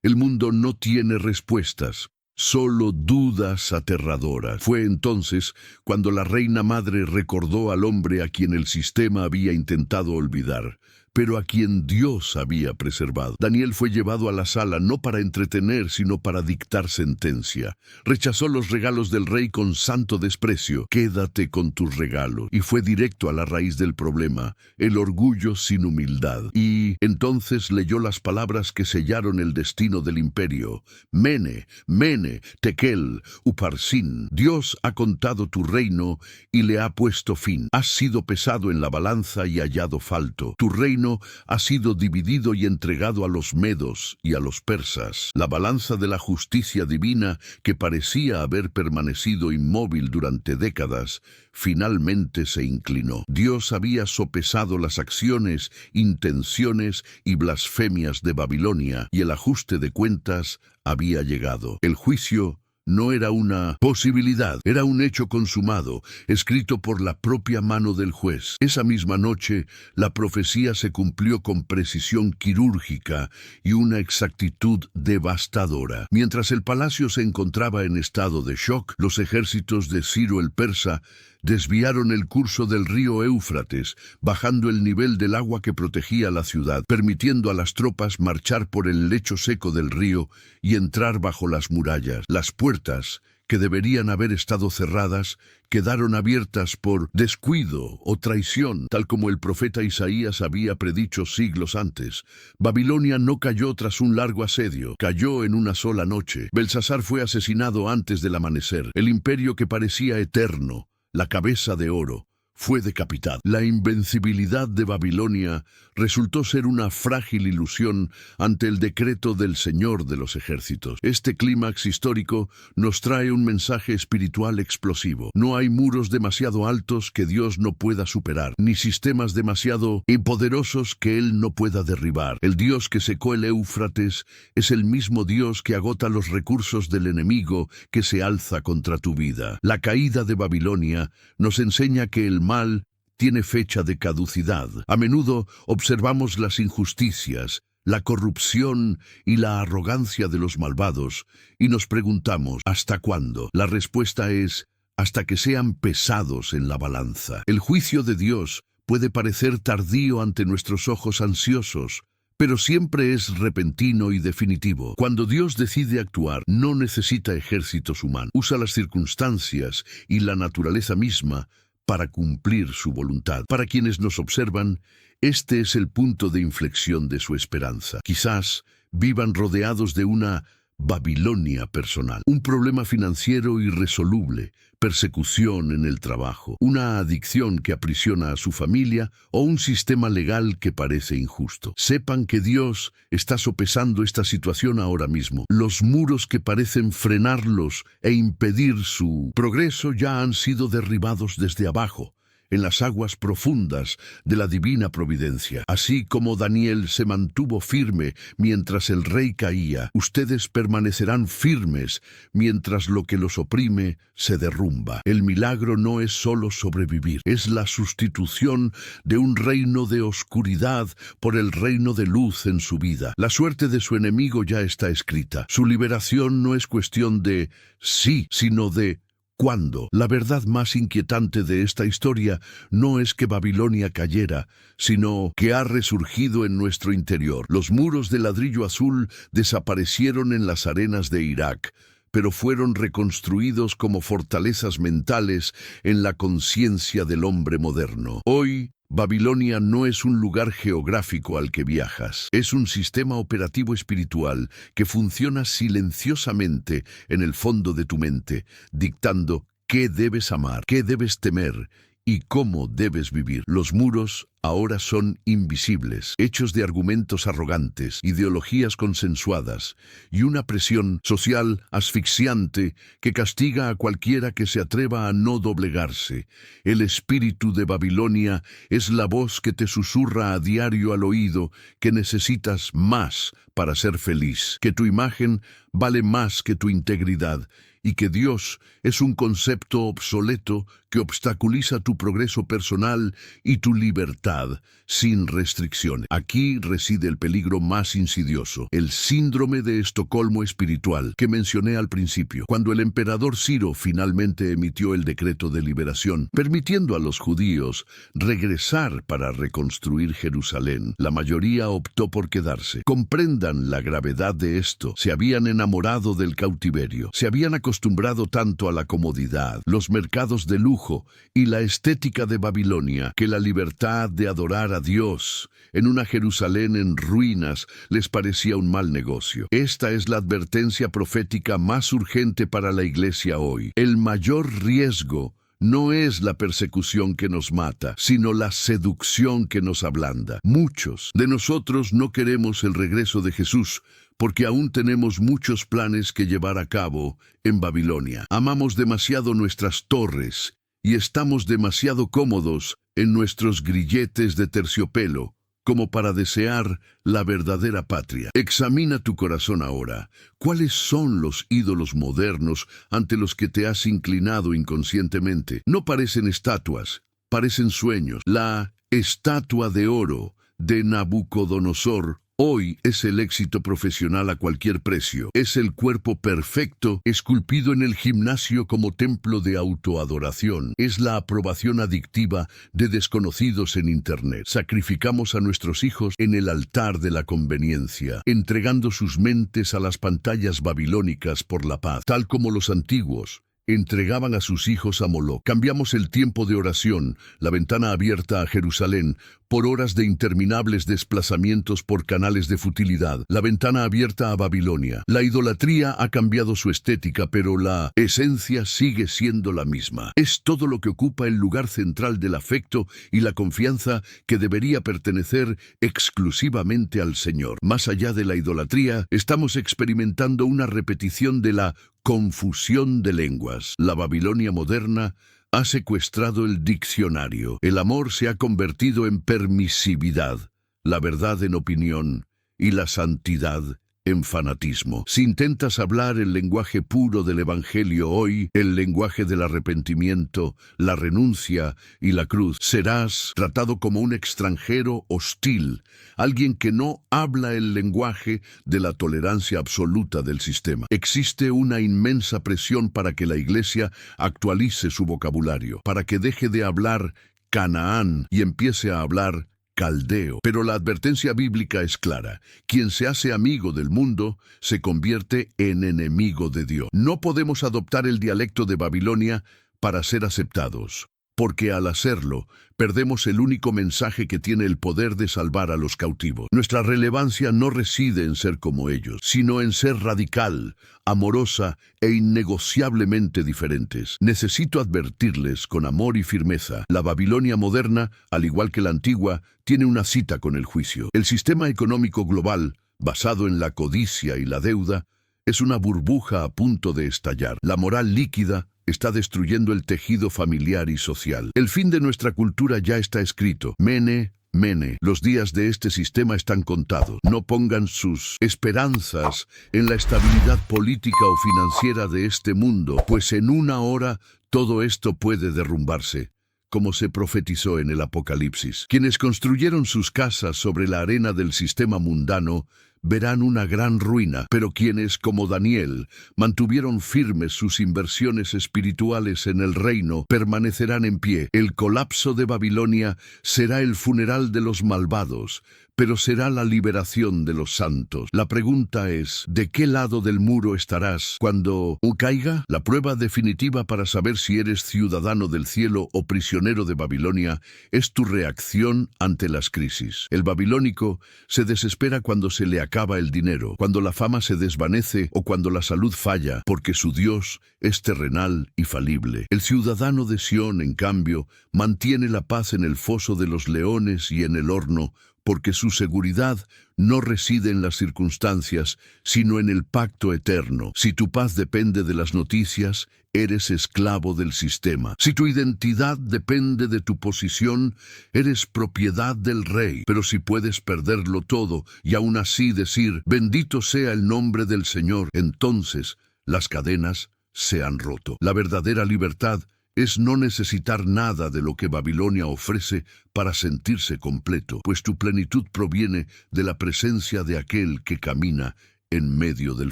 el mundo no tiene respuestas, solo dudas aterradoras. Fue entonces cuando la reina madre recordó al hombre a quien el sistema había intentado olvidar, pero a quien Dios había preservado. Daniel fue llevado a la sala no para entretener, sino para dictar sentencia. Rechazó los regalos del rey con santo desprecio. Quédate con tus regalos. Y fue directo a la raíz del problema, el orgullo sin humildad. Y entonces leyó las palabras que sellaron el destino del imperio. Mene, Mene, Tekel, Uparsin. Dios ha contado tu reino y le ha puesto fin. Has sido pesado en la balanza y hallado falto. Tu reino ha sido dividido y entregado a los medos y a los persas. La balanza de la justicia divina, que parecía haber permanecido inmóvil durante décadas, finalmente se inclinó. Dios había sopesado las acciones, intenciones y blasfemias de Babilonia, y el ajuste de cuentas había llegado. El juicio no era una posibilidad, era un hecho consumado, escrito por la propia mano del juez. Esa misma noche, la profecía se cumplió con precisión quirúrgica y una exactitud devastadora. Mientras el palacio se encontraba en estado de shock, los ejércitos de Ciro el persa desviaron el curso del río Éufrates, bajando el nivel del agua que protegía la ciudad, permitiendo a las tropas marchar por el lecho seco del río y entrar bajo las murallas. Las puertas, que deberían haber estado cerradas, quedaron abiertas por descuido o traición, tal como el profeta Isaías había predicho siglos antes. Babilonia no cayó tras un largo asedio, cayó en una sola noche. Belsasar fue asesinado antes del amanecer. El imperio que parecía eterno, la cabeza de oro, fue decapitado. La invencibilidad de Babilonia resultó ser una frágil ilusión ante el decreto del Señor de los ejércitos. Este clímax histórico nos trae un mensaje espiritual explosivo. No hay muros demasiado altos que Dios no pueda superar, ni sistemas demasiado poderosos que Él no pueda derribar. El Dios que secó el Éufrates es el mismo Dios que agota los recursos del enemigo que se alza contra tu vida. La caída de Babilonia nos enseña que el mal tiene fecha de caducidad. A menudo observamos las injusticias, la corrupción y la arrogancia de los malvados y nos preguntamos, ¿hasta cuándo? La respuesta es, hasta que sean pesados en la balanza. El juicio de Dios puede parecer tardío ante nuestros ojos ansiosos, pero siempre es repentino y definitivo. Cuando Dios decide actuar, no necesita ejércitos humanos. Usa las circunstancias y la naturaleza misma para cumplir su voluntad. Para quienes nos observan, este es el punto de inflexión de su esperanza. Quizás vivan rodeados de una Babilonia personal, un problema financiero irresoluble, persecución en el trabajo, una adicción que aprisiona a su familia o un sistema legal que parece injusto. Sepan que Dios está sopesando esta situación ahora mismo. Los muros que parecen frenarlos e impedir su progreso ya han sido derribados desde abajo, en las aguas profundas de la divina providencia. Así como Daniel se mantuvo firme mientras el rey caía, ustedes permanecerán firmes mientras lo que los oprime se derrumba. El milagro no es solo sobrevivir, es la sustitución de un reino de oscuridad por el reino de luz en su vida. La suerte de su enemigo ya está escrita. Su liberación no es cuestión de sí, sino de ¿cuándo? La verdad más inquietante de esta historia no es que Babilonia cayera, sino que ha resurgido en nuestro interior. Los muros de ladrillo azul desaparecieron en las arenas de Irak, pero fueron reconstruidos como fortalezas mentales en la conciencia del hombre moderno. Hoy, Babilonia no es un lugar geográfico al que viajas, es un sistema operativo espiritual que funciona silenciosamente en el fondo de tu mente, dictando qué debes amar, qué debes temer y cómo debes vivir. Los muros ahora son invisibles, hechos de argumentos arrogantes, ideologías consensuadas y una presión social asfixiante que castiga a cualquiera que se atreva a no doblegarse. El espíritu de Babilonia es la voz que te susurra a diario al oído que necesitas más para ser feliz, que tu imagen vale más que tu integridad y que Dios es un concepto obsoleto que obstaculiza tu progreso personal y tu libertad sin restricciones. Aquí reside el peligro más insidioso, el síndrome de Estocolmo espiritual que mencioné al principio, cuando el emperador Ciro finalmente emitió el decreto de liberación, permitiendo a los judíos regresar para reconstruir Jerusalén. La mayoría optó por quedarse. Comprendan la gravedad de esto. Se habían enamorado del cautiverio, se habían acostumbrado tanto a la comodidad, los mercados de lujo y la estética de Babilonia, que la libertad de adorar a Dios en una Jerusalén en ruinas les parecía un mal negocio. Esta es la advertencia profética más urgente para la Iglesia hoy. El mayor riesgo no es la persecución que nos mata, sino la seducción que nos ablanda. Muchos de nosotros no queremos el regreso de Jesús, porque aún tenemos muchos planes que llevar a cabo en Babilonia. Amamos demasiado nuestras torres y estamos demasiado cómodos en nuestros grilletes de terciopelo como para desear la verdadera patria. Examina tu corazón ahora. ¿Cuáles son los ídolos modernos ante los que te has inclinado inconscientemente? No parecen estatuas, parecen sueños. La estatua de oro de Nabucodonosor hoy es el éxito profesional a cualquier precio. Es el cuerpo perfecto, esculpido en el gimnasio como templo de autoadoración. Es la aprobación adictiva de desconocidos en Internet. Sacrificamos a nuestros hijos en el altar de la conveniencia, entregando sus mentes a las pantallas babilónicas por la paz, tal como los antiguos entregaban a sus hijos a Moloc. Cambiamos el tiempo de oración, la ventana abierta a Jerusalén, por horas de interminables desplazamientos por canales de futilidad, la ventana abierta a Babilonia. La idolatría ha cambiado su estética, pero la esencia sigue siendo la misma. Es todo lo que ocupa el lugar central del afecto y la confianza que debería pertenecer exclusivamente al Señor. Más allá de la idolatría, estamos experimentando una repetición de la confusión de lenguas. La Babilonia moderna ha secuestrado el diccionario. El amor se ha convertido en permisividad, la verdad en opinión y la santidad en fanatismo. Si intentas hablar el lenguaje puro del Evangelio hoy, el lenguaje del arrepentimiento, la renuncia y la cruz, serás tratado como un extranjero hostil, alguien que no habla el lenguaje de la tolerancia absoluta del sistema. Existe una inmensa presión para que la Iglesia actualice su vocabulario, para que deje de hablar Canaán y empiece a hablar caldeo. Pero la advertencia bíblica es clara. Quien se hace amigo del mundo se convierte en enemigo de Dios. No podemos adoptar el dialecto de Babilonia para ser aceptados, porque al hacerlo, perdemos el único mensaje que tiene el poder de salvar a los cautivos. Nuestra relevancia no reside en ser como ellos, sino en ser radical, amorosa e innegociablemente diferentes. Necesito advertirles con amor y firmeza. La Babilonia moderna, al igual que la antigua, tiene una cita con el juicio. El sistema económico global, basado en la codicia y la deuda, es una burbuja a punto de estallar. La moral líquida está destruyendo el tejido familiar y social. El fin de nuestra cultura ya está escrito. Mene, mene. Los días de este sistema están contados. No pongan sus esperanzas en la estabilidad política o financiera de este mundo, pues en una hora todo esto puede derrumbarse, como se profetizó en el Apocalipsis. Quienes construyeron sus casas sobre la arena del sistema mundano verán una gran ruina, pero quienes, como Daniel, mantuvieron firmes sus inversiones espirituales en el reino, permanecerán en pie. El colapso de Babilonia será el funeral de los malvados, pero será la liberación de los santos. La pregunta es, ¿de qué lado del muro estarás cuando caiga? La prueba definitiva para saber si eres ciudadano del cielo o prisionero de Babilonia es tu reacción ante las crisis. El babilónico se desespera cuando se le acaba el dinero, cuando la fama se desvanece o cuando la salud falla, porque su Dios es terrenal y falible. El ciudadano de Sión, en cambio, mantiene la paz en el foso de los leones y en el horno, porque su seguridad no reside en las circunstancias, sino en el pacto eterno. Si tu paz depende de las noticias, eres esclavo del sistema. Si tu identidad depende de tu posición, eres propiedad del rey. Pero si puedes perderlo todo y aún así decir, bendito sea el nombre del Señor, entonces las cadenas se han roto. La verdadera libertad es no necesitar nada de lo que Babilonia ofrece para sentirse completo, pues tu plenitud proviene de la presencia de aquel que camina en medio del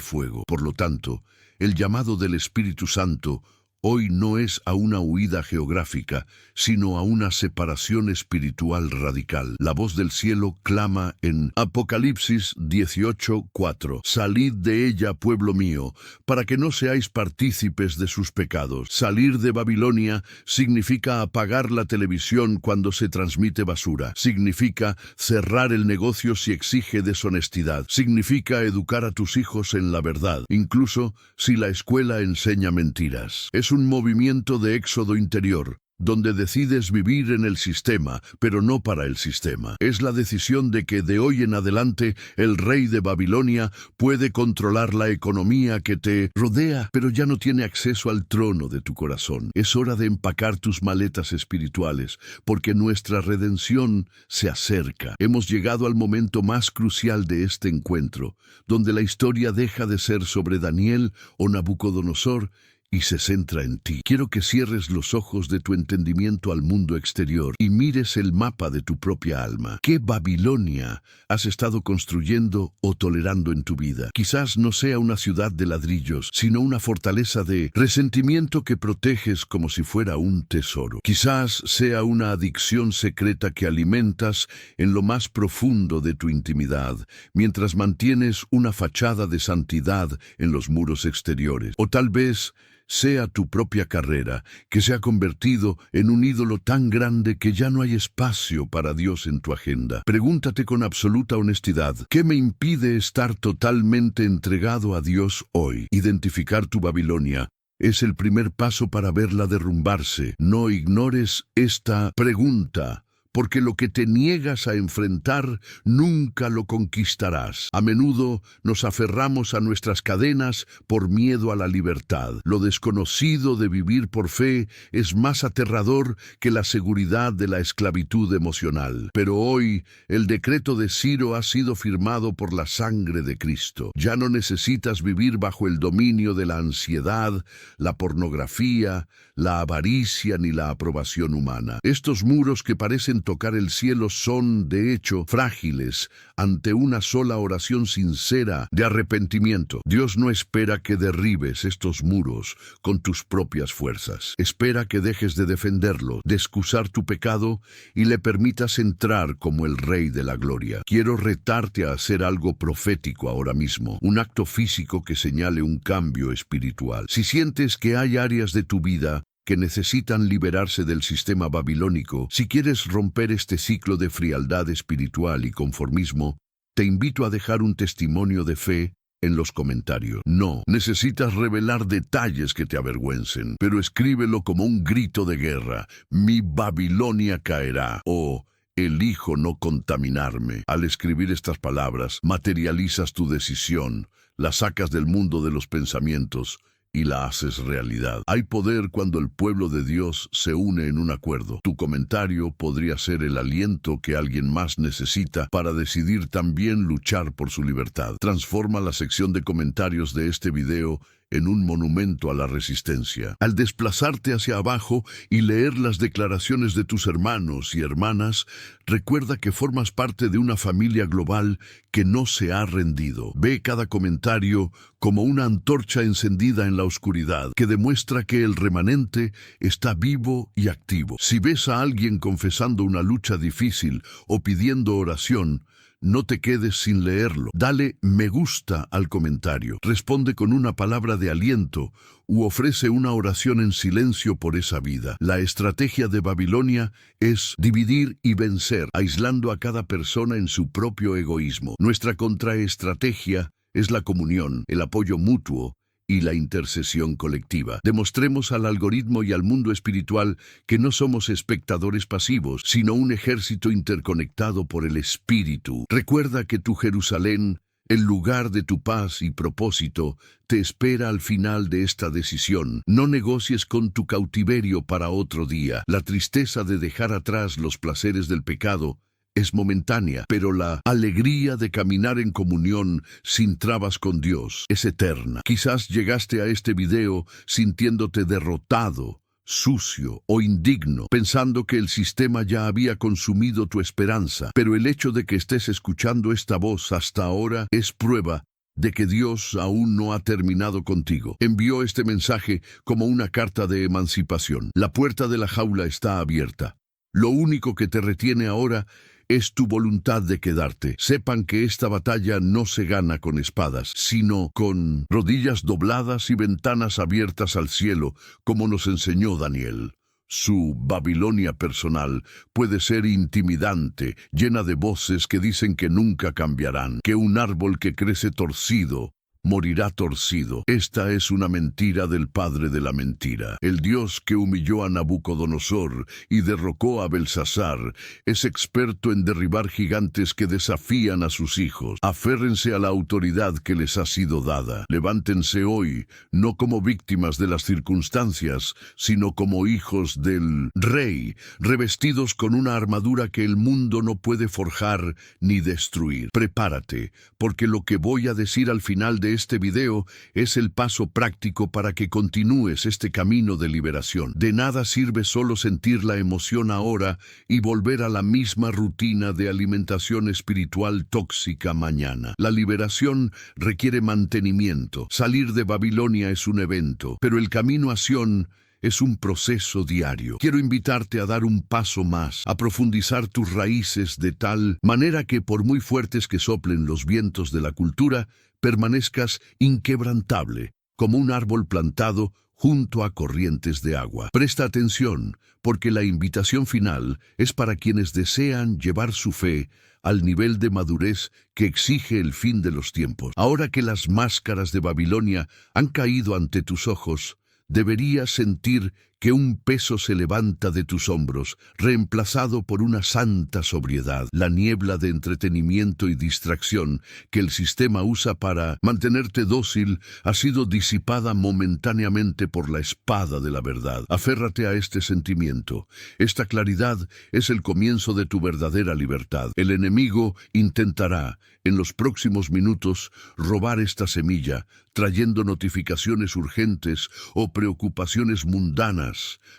fuego. Por lo tanto, el llamado del Espíritu Santo hoy no es a una huida geográfica, sino a una separación espiritual radical. La voz del cielo clama en Apocalipsis 18:4. Salid de ella, pueblo mío, para que no seáis partícipes de sus pecados. Salir de Babilonia significa apagar la televisión cuando se transmite basura. Significa cerrar el negocio si exige deshonestidad. Significa educar a tus hijos en la verdad, incluso si la escuela enseña mentiras. Es un movimiento de éxodo interior, donde decides vivir en el sistema, pero no para el sistema. Es la decisión de que de hoy en adelante el rey de Babilonia puede controlar la economía que te rodea, pero ya no tiene acceso al trono de tu corazón. Es hora de empacar tus maletas espirituales, porque nuestra redención se acerca. Hemos llegado al momento más crucial de este encuentro, donde la historia deja de ser sobre Daniel o Nabucodonosor y se centra en ti. Quiero que cierres los ojos de tu entendimiento al mundo exterior y mires el mapa de tu propia alma. ¿Qué Babilonia has estado construyendo o tolerando en tu vida? Quizás no sea una ciudad de ladrillos, sino una fortaleza de resentimiento que proteges como si fuera un tesoro. Quizás sea una adicción secreta que alimentas en lo más profundo de tu intimidad, mientras mantienes una fachada de santidad en los muros exteriores. O tal vez sea tu propia carrera, que se ha convertido en un ídolo tan grande que ya no hay espacio para Dios en tu agenda. Pregúntate con absoluta honestidad, ¿qué me impide estar totalmente entregado a Dios hoy? Identificar tu Babilonia es el primer paso para verla derrumbarse. No ignores esta pregunta, porque lo que te niegas a enfrentar nunca lo conquistarás. A menudo nos aferramos a nuestras cadenas por miedo a la libertad. Lo desconocido de vivir por fe es más aterrador que la seguridad de la esclavitud emocional. Pero hoy el decreto de Ciro ha sido firmado por la sangre de Cristo. Ya no necesitas vivir bajo el dominio de la ansiedad, la pornografía, la avaricia ni la aprobación humana. Estos muros que parecen tocar el cielo son, de hecho, frágiles ante una sola oración sincera de arrepentimiento. Dios no espera que derribes estos muros con tus propias fuerzas. Espera que dejes de defenderlo, de excusar tu pecado y le permitas entrar como el Rey de la Gloria. Quiero retarte a hacer algo profético ahora mismo, un acto físico que señale un cambio espiritual. Si sientes que hay áreas de tu vida que necesitan liberarse del sistema babilónico, si quieres romper este ciclo de frialdad espiritual y conformismo, te invito a dejar un testimonio de fe en los comentarios. No necesitas revelar detalles que te avergüencen, pero escríbelo como un grito de guerra. Mi Babilonia caerá, o elijo no contaminarme. Al escribir estas palabras, materializas tu decisión, la sacas del mundo de los pensamientos y la haces realidad. Hay poder cuando el pueblo de Dios se une en un acuerdo. Tu comentario podría ser el aliento que alguien más necesita para decidir también luchar por su libertad. Transforma la sección de comentarios de este video en un monumento a la resistencia. Al desplazarte hacia abajo y leer las declaraciones de tus hermanos y hermanas, recuerda que formas parte de una familia global que no se ha rendido. Ve cada comentario como una antorcha encendida en la oscuridad, que demuestra que el remanente está vivo y activo. Si ves a alguien confesando una lucha difícil o pidiendo oración, no te quedes sin leerlo. Dale me gusta al comentario, responde con una palabra de aliento u ofrece una oración en silencio por esa vida. La estrategia de Babilonia es dividir y vencer, aislando a cada persona en su propio egoísmo. Nuestra contraestrategia es la comunión, el apoyo mutuo y la intercesión colectiva. Demostremos al algoritmo y al mundo espiritual que no somos espectadores pasivos, sino un ejército interconectado por el Espíritu. Recuerda que tu Jerusalén, el lugar de tu paz y propósito, te espera al final de esta decisión. No negocies con tu cautiverio para otro día. La tristeza de dejar atrás los placeres del pecado es momentánea, pero la alegría de caminar en comunión sin trabas con Dios es eterna. Quizás llegaste a este video sintiéndote derrotado, sucio o indigno, pensando que el sistema ya había consumido tu esperanza, pero el hecho de que estés escuchando esta voz hasta ahora es prueba de que Dios aún no ha terminado contigo. Envió este mensaje como una carta de emancipación. La puerta de la jaula está abierta. Lo único que te retiene ahora es tu voluntad de quedarte. Sepan que esta batalla no se gana con espadas, sino con rodillas dobladas y ventanas abiertas al cielo, como nos enseñó Daniel. Su Babilonia personal puede ser intimidante, llena de voces que dicen que nunca cambiarán, que un árbol que crece torcido morirá torcido. Esta es una mentira del padre de la mentira. El Dios que humilló a Nabucodonosor y derrocó a Belsasar es experto en derribar gigantes que desafían a sus hijos. Aférrense a la autoridad que les ha sido dada. Levántense hoy, no como víctimas de las circunstancias, sino como hijos del Rey, revestidos con una armadura que el mundo no puede forjar ni destruir. Prepárate, porque lo que voy a decir al final de este video es el paso práctico para que continúes este camino de liberación. De nada sirve solo sentir la emoción ahora y volver a la misma rutina de alimentación espiritual tóxica mañana. La liberación requiere mantenimiento. Salir de Babilonia es un evento, pero el camino a Sión es un proceso diario. Quiero invitarte a dar un paso más, a profundizar tus raíces de tal manera que, por muy fuertes que soplen los vientos de la cultura, permanezcas inquebrantable, como un árbol plantado junto a corrientes de agua. Presta atención, porque la invitación final es para quienes desean llevar su fe al nivel de madurez que exige el fin de los tiempos. Ahora que las máscaras de Babilonia han caído ante tus ojos, deberías sentir que un peso se levanta de tus hombros, reemplazado por una santa sobriedad. La niebla de entretenimiento y distracción que el sistema usa para mantenerte dócil ha sido disipada momentáneamente por la espada de la verdad. Aférrate a este sentimiento. Esta claridad es el comienzo de tu verdadera libertad. El enemigo intentará, en los próximos minutos, robar esta semilla, trayendo notificaciones urgentes o preocupaciones mundanas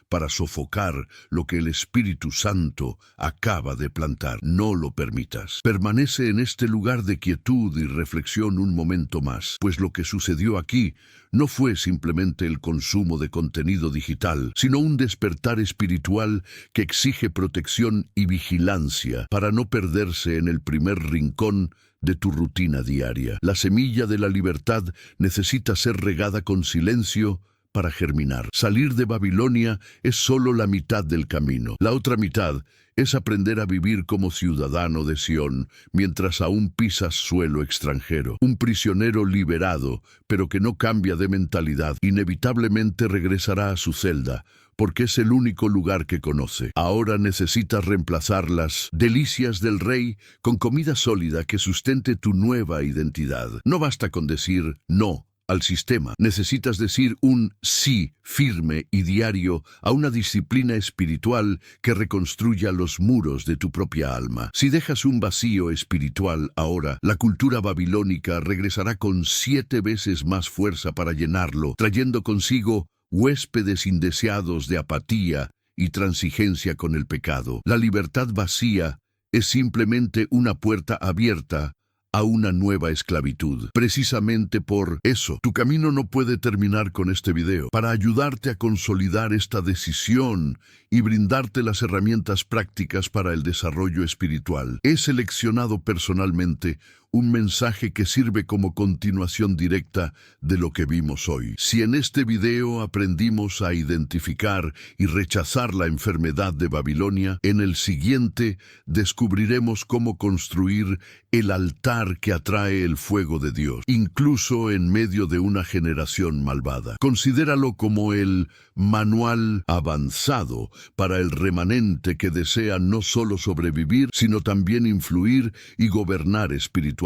para sofocar lo que el Espíritu Santo acaba de plantar. No lo permitas. Permanece en este lugar de quietud y reflexión un momento más, pues lo que sucedió aquí no fue simplemente el consumo de contenido digital, sino un despertar espiritual que exige protección y vigilancia para no perderse en el primer rincón de tu rutina diaria. La semilla de la libertad necesita ser regada con silencio para germinar. Salir de Babilonia es solo la mitad del camino. La otra mitad es aprender a vivir como ciudadano de Sión mientras aún pisas suelo extranjero. Un prisionero liberado, pero que no cambia de mentalidad, inevitablemente regresará a su celda, porque es el único lugar que conoce. Ahora necesitas reemplazar las delicias del rey con comida sólida que sustente tu nueva identidad. No basta con decir no al sistema. Necesitas decir un sí firme y diario a una disciplina espiritual que reconstruya los muros de tu propia alma. Si dejas un vacío espiritual ahora, la cultura babilónica regresará con 7 veces más fuerza para llenarlo, trayendo consigo huéspedes indeseados de apatía y transigencia con el pecado. La libertad vacía es simplemente una puerta abierta a una nueva esclavitud. Precisamente por eso, tu camino no puede terminar con este video. Para ayudarte a consolidar esta decisión y brindarte las herramientas prácticas para el desarrollo espiritual, he seleccionado personalmente un mensaje que sirve como continuación directa de lo que vimos hoy. Si en este video aprendimos a identificar y rechazar la enfermedad de Babilonia, en el siguiente descubriremos cómo construir el altar que atrae el fuego de Dios, incluso en medio de una generación malvada. Considéralo como el manual avanzado para el remanente que desea no solo sobrevivir, sino también influir y gobernar espiritualmente.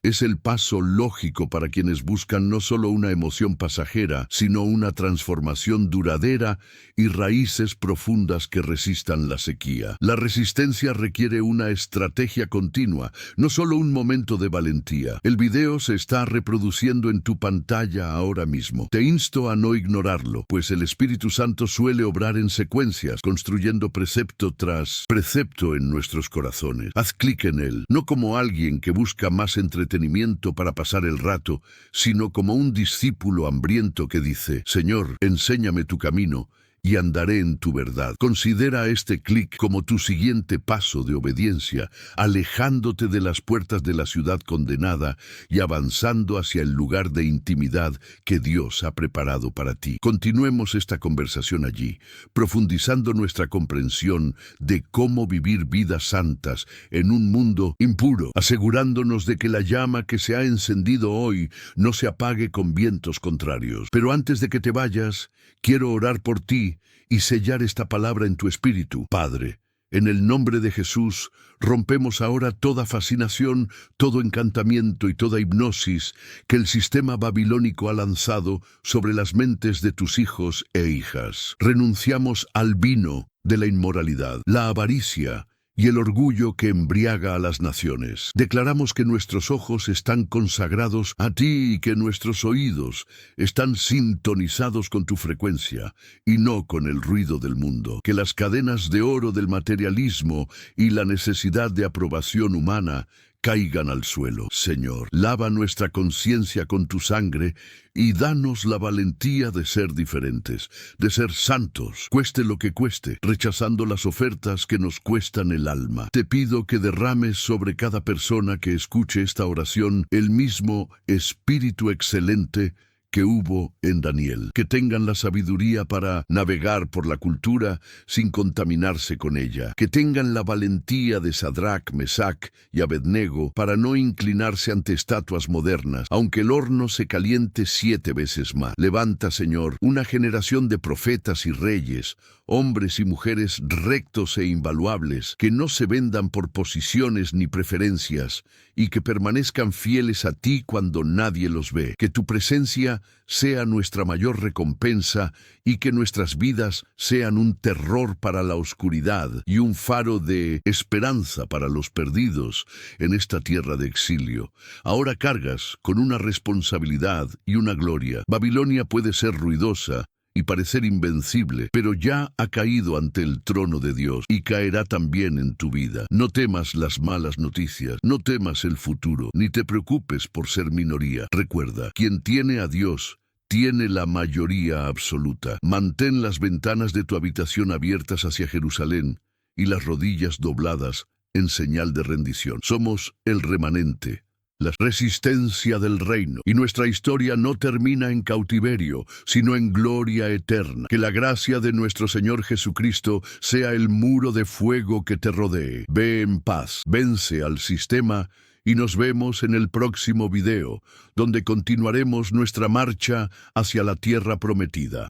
Es el paso lógico para quienes buscan no solo una emoción pasajera, sino una transformación duradera y raíces profundas que resistan la sequía. La resistencia requiere una estrategia continua, no solo un momento de valentía. El video se está reproduciendo en tu pantalla ahora mismo. Te insto a no ignorarlo, pues el Espíritu Santo suele obrar en secuencias, construyendo precepto tras precepto en nuestros corazones. Haz clic en él, no como alguien que busca más entretenimiento para pasar el rato, sino como un discípulo hambriento que dice: Señor, enséñame tu camino y andaré en tu verdad. Considera este clic como tu siguiente paso de obediencia, alejándote de las puertas de la ciudad condenada y avanzando hacia el lugar de intimidad que Dios ha preparado para ti. Continuemos esta conversación allí, profundizando nuestra comprensión de cómo vivir vidas santas en un mundo impuro, asegurándonos de que la llama que se ha encendido hoy no se apague con vientos contrarios. Pero antes de que te vayas, quiero orar por ti y sellar esta palabra en tu espíritu. Padre, en el nombre de Jesús, rompemos ahora toda fascinación, todo encantamiento y toda hipnosis que el sistema babilónico ha lanzado sobre las mentes de tus hijos e hijas. Renunciamos al vino de la inmoralidad, la avaricia y el orgullo que embriaga a las naciones. Declaramos que nuestros ojos están consagrados a ti y que nuestros oídos están sintonizados con tu frecuencia y no con el ruido del mundo. Que las cadenas de oro del materialismo y la necesidad de aprobación humana caigan al suelo. Señor, lava nuestra conciencia con tu sangre y danos la valentía de ser diferentes, de ser santos, cueste lo que cueste, rechazando las ofertas que nos cuestan el alma. Te pido que derrames sobre cada persona que escuche esta oración el mismo espíritu excelente que hubo en Daniel, que tengan la sabiduría para navegar por la cultura sin contaminarse con ella, que tengan la valentía de Sadrach, Mesach y Abednego para no inclinarse ante estatuas modernas, aunque el horno se caliente 7 veces más. Levanta, Señor, una generación de profetas y reyes, hombres y mujeres rectos e invaluables, que no se vendan por posiciones ni preferencias, y que permanezcan fieles a ti cuando nadie los ve. Que tu presencia sea nuestra mayor recompensa y que nuestras vidas sean un terror para la oscuridad y un faro de esperanza para los perdidos en esta tierra de exilio. Ahora cargas con una responsabilidad y una gloria. Babilonia puede ser ruidosa y parecer invencible, pero ya ha caído ante el trono de Dios y caerá también en tu vida. No temas las malas noticias, no temas el futuro, ni te preocupes por ser minoría. Recuerda, quien tiene a Dios tiene la mayoría absoluta. Mantén las ventanas de tu habitación abiertas hacia Jerusalén y las rodillas dobladas en señal de rendición. Somos el remanente, la resistencia del reino, y nuestra historia no termina en cautiverio, sino en gloria eterna. Que la gracia de nuestro Señor Jesucristo sea el muro de fuego que te rodee. Ve en paz, vence al sistema y nos vemos en el próximo video, donde continuaremos nuestra marcha hacia la tierra prometida.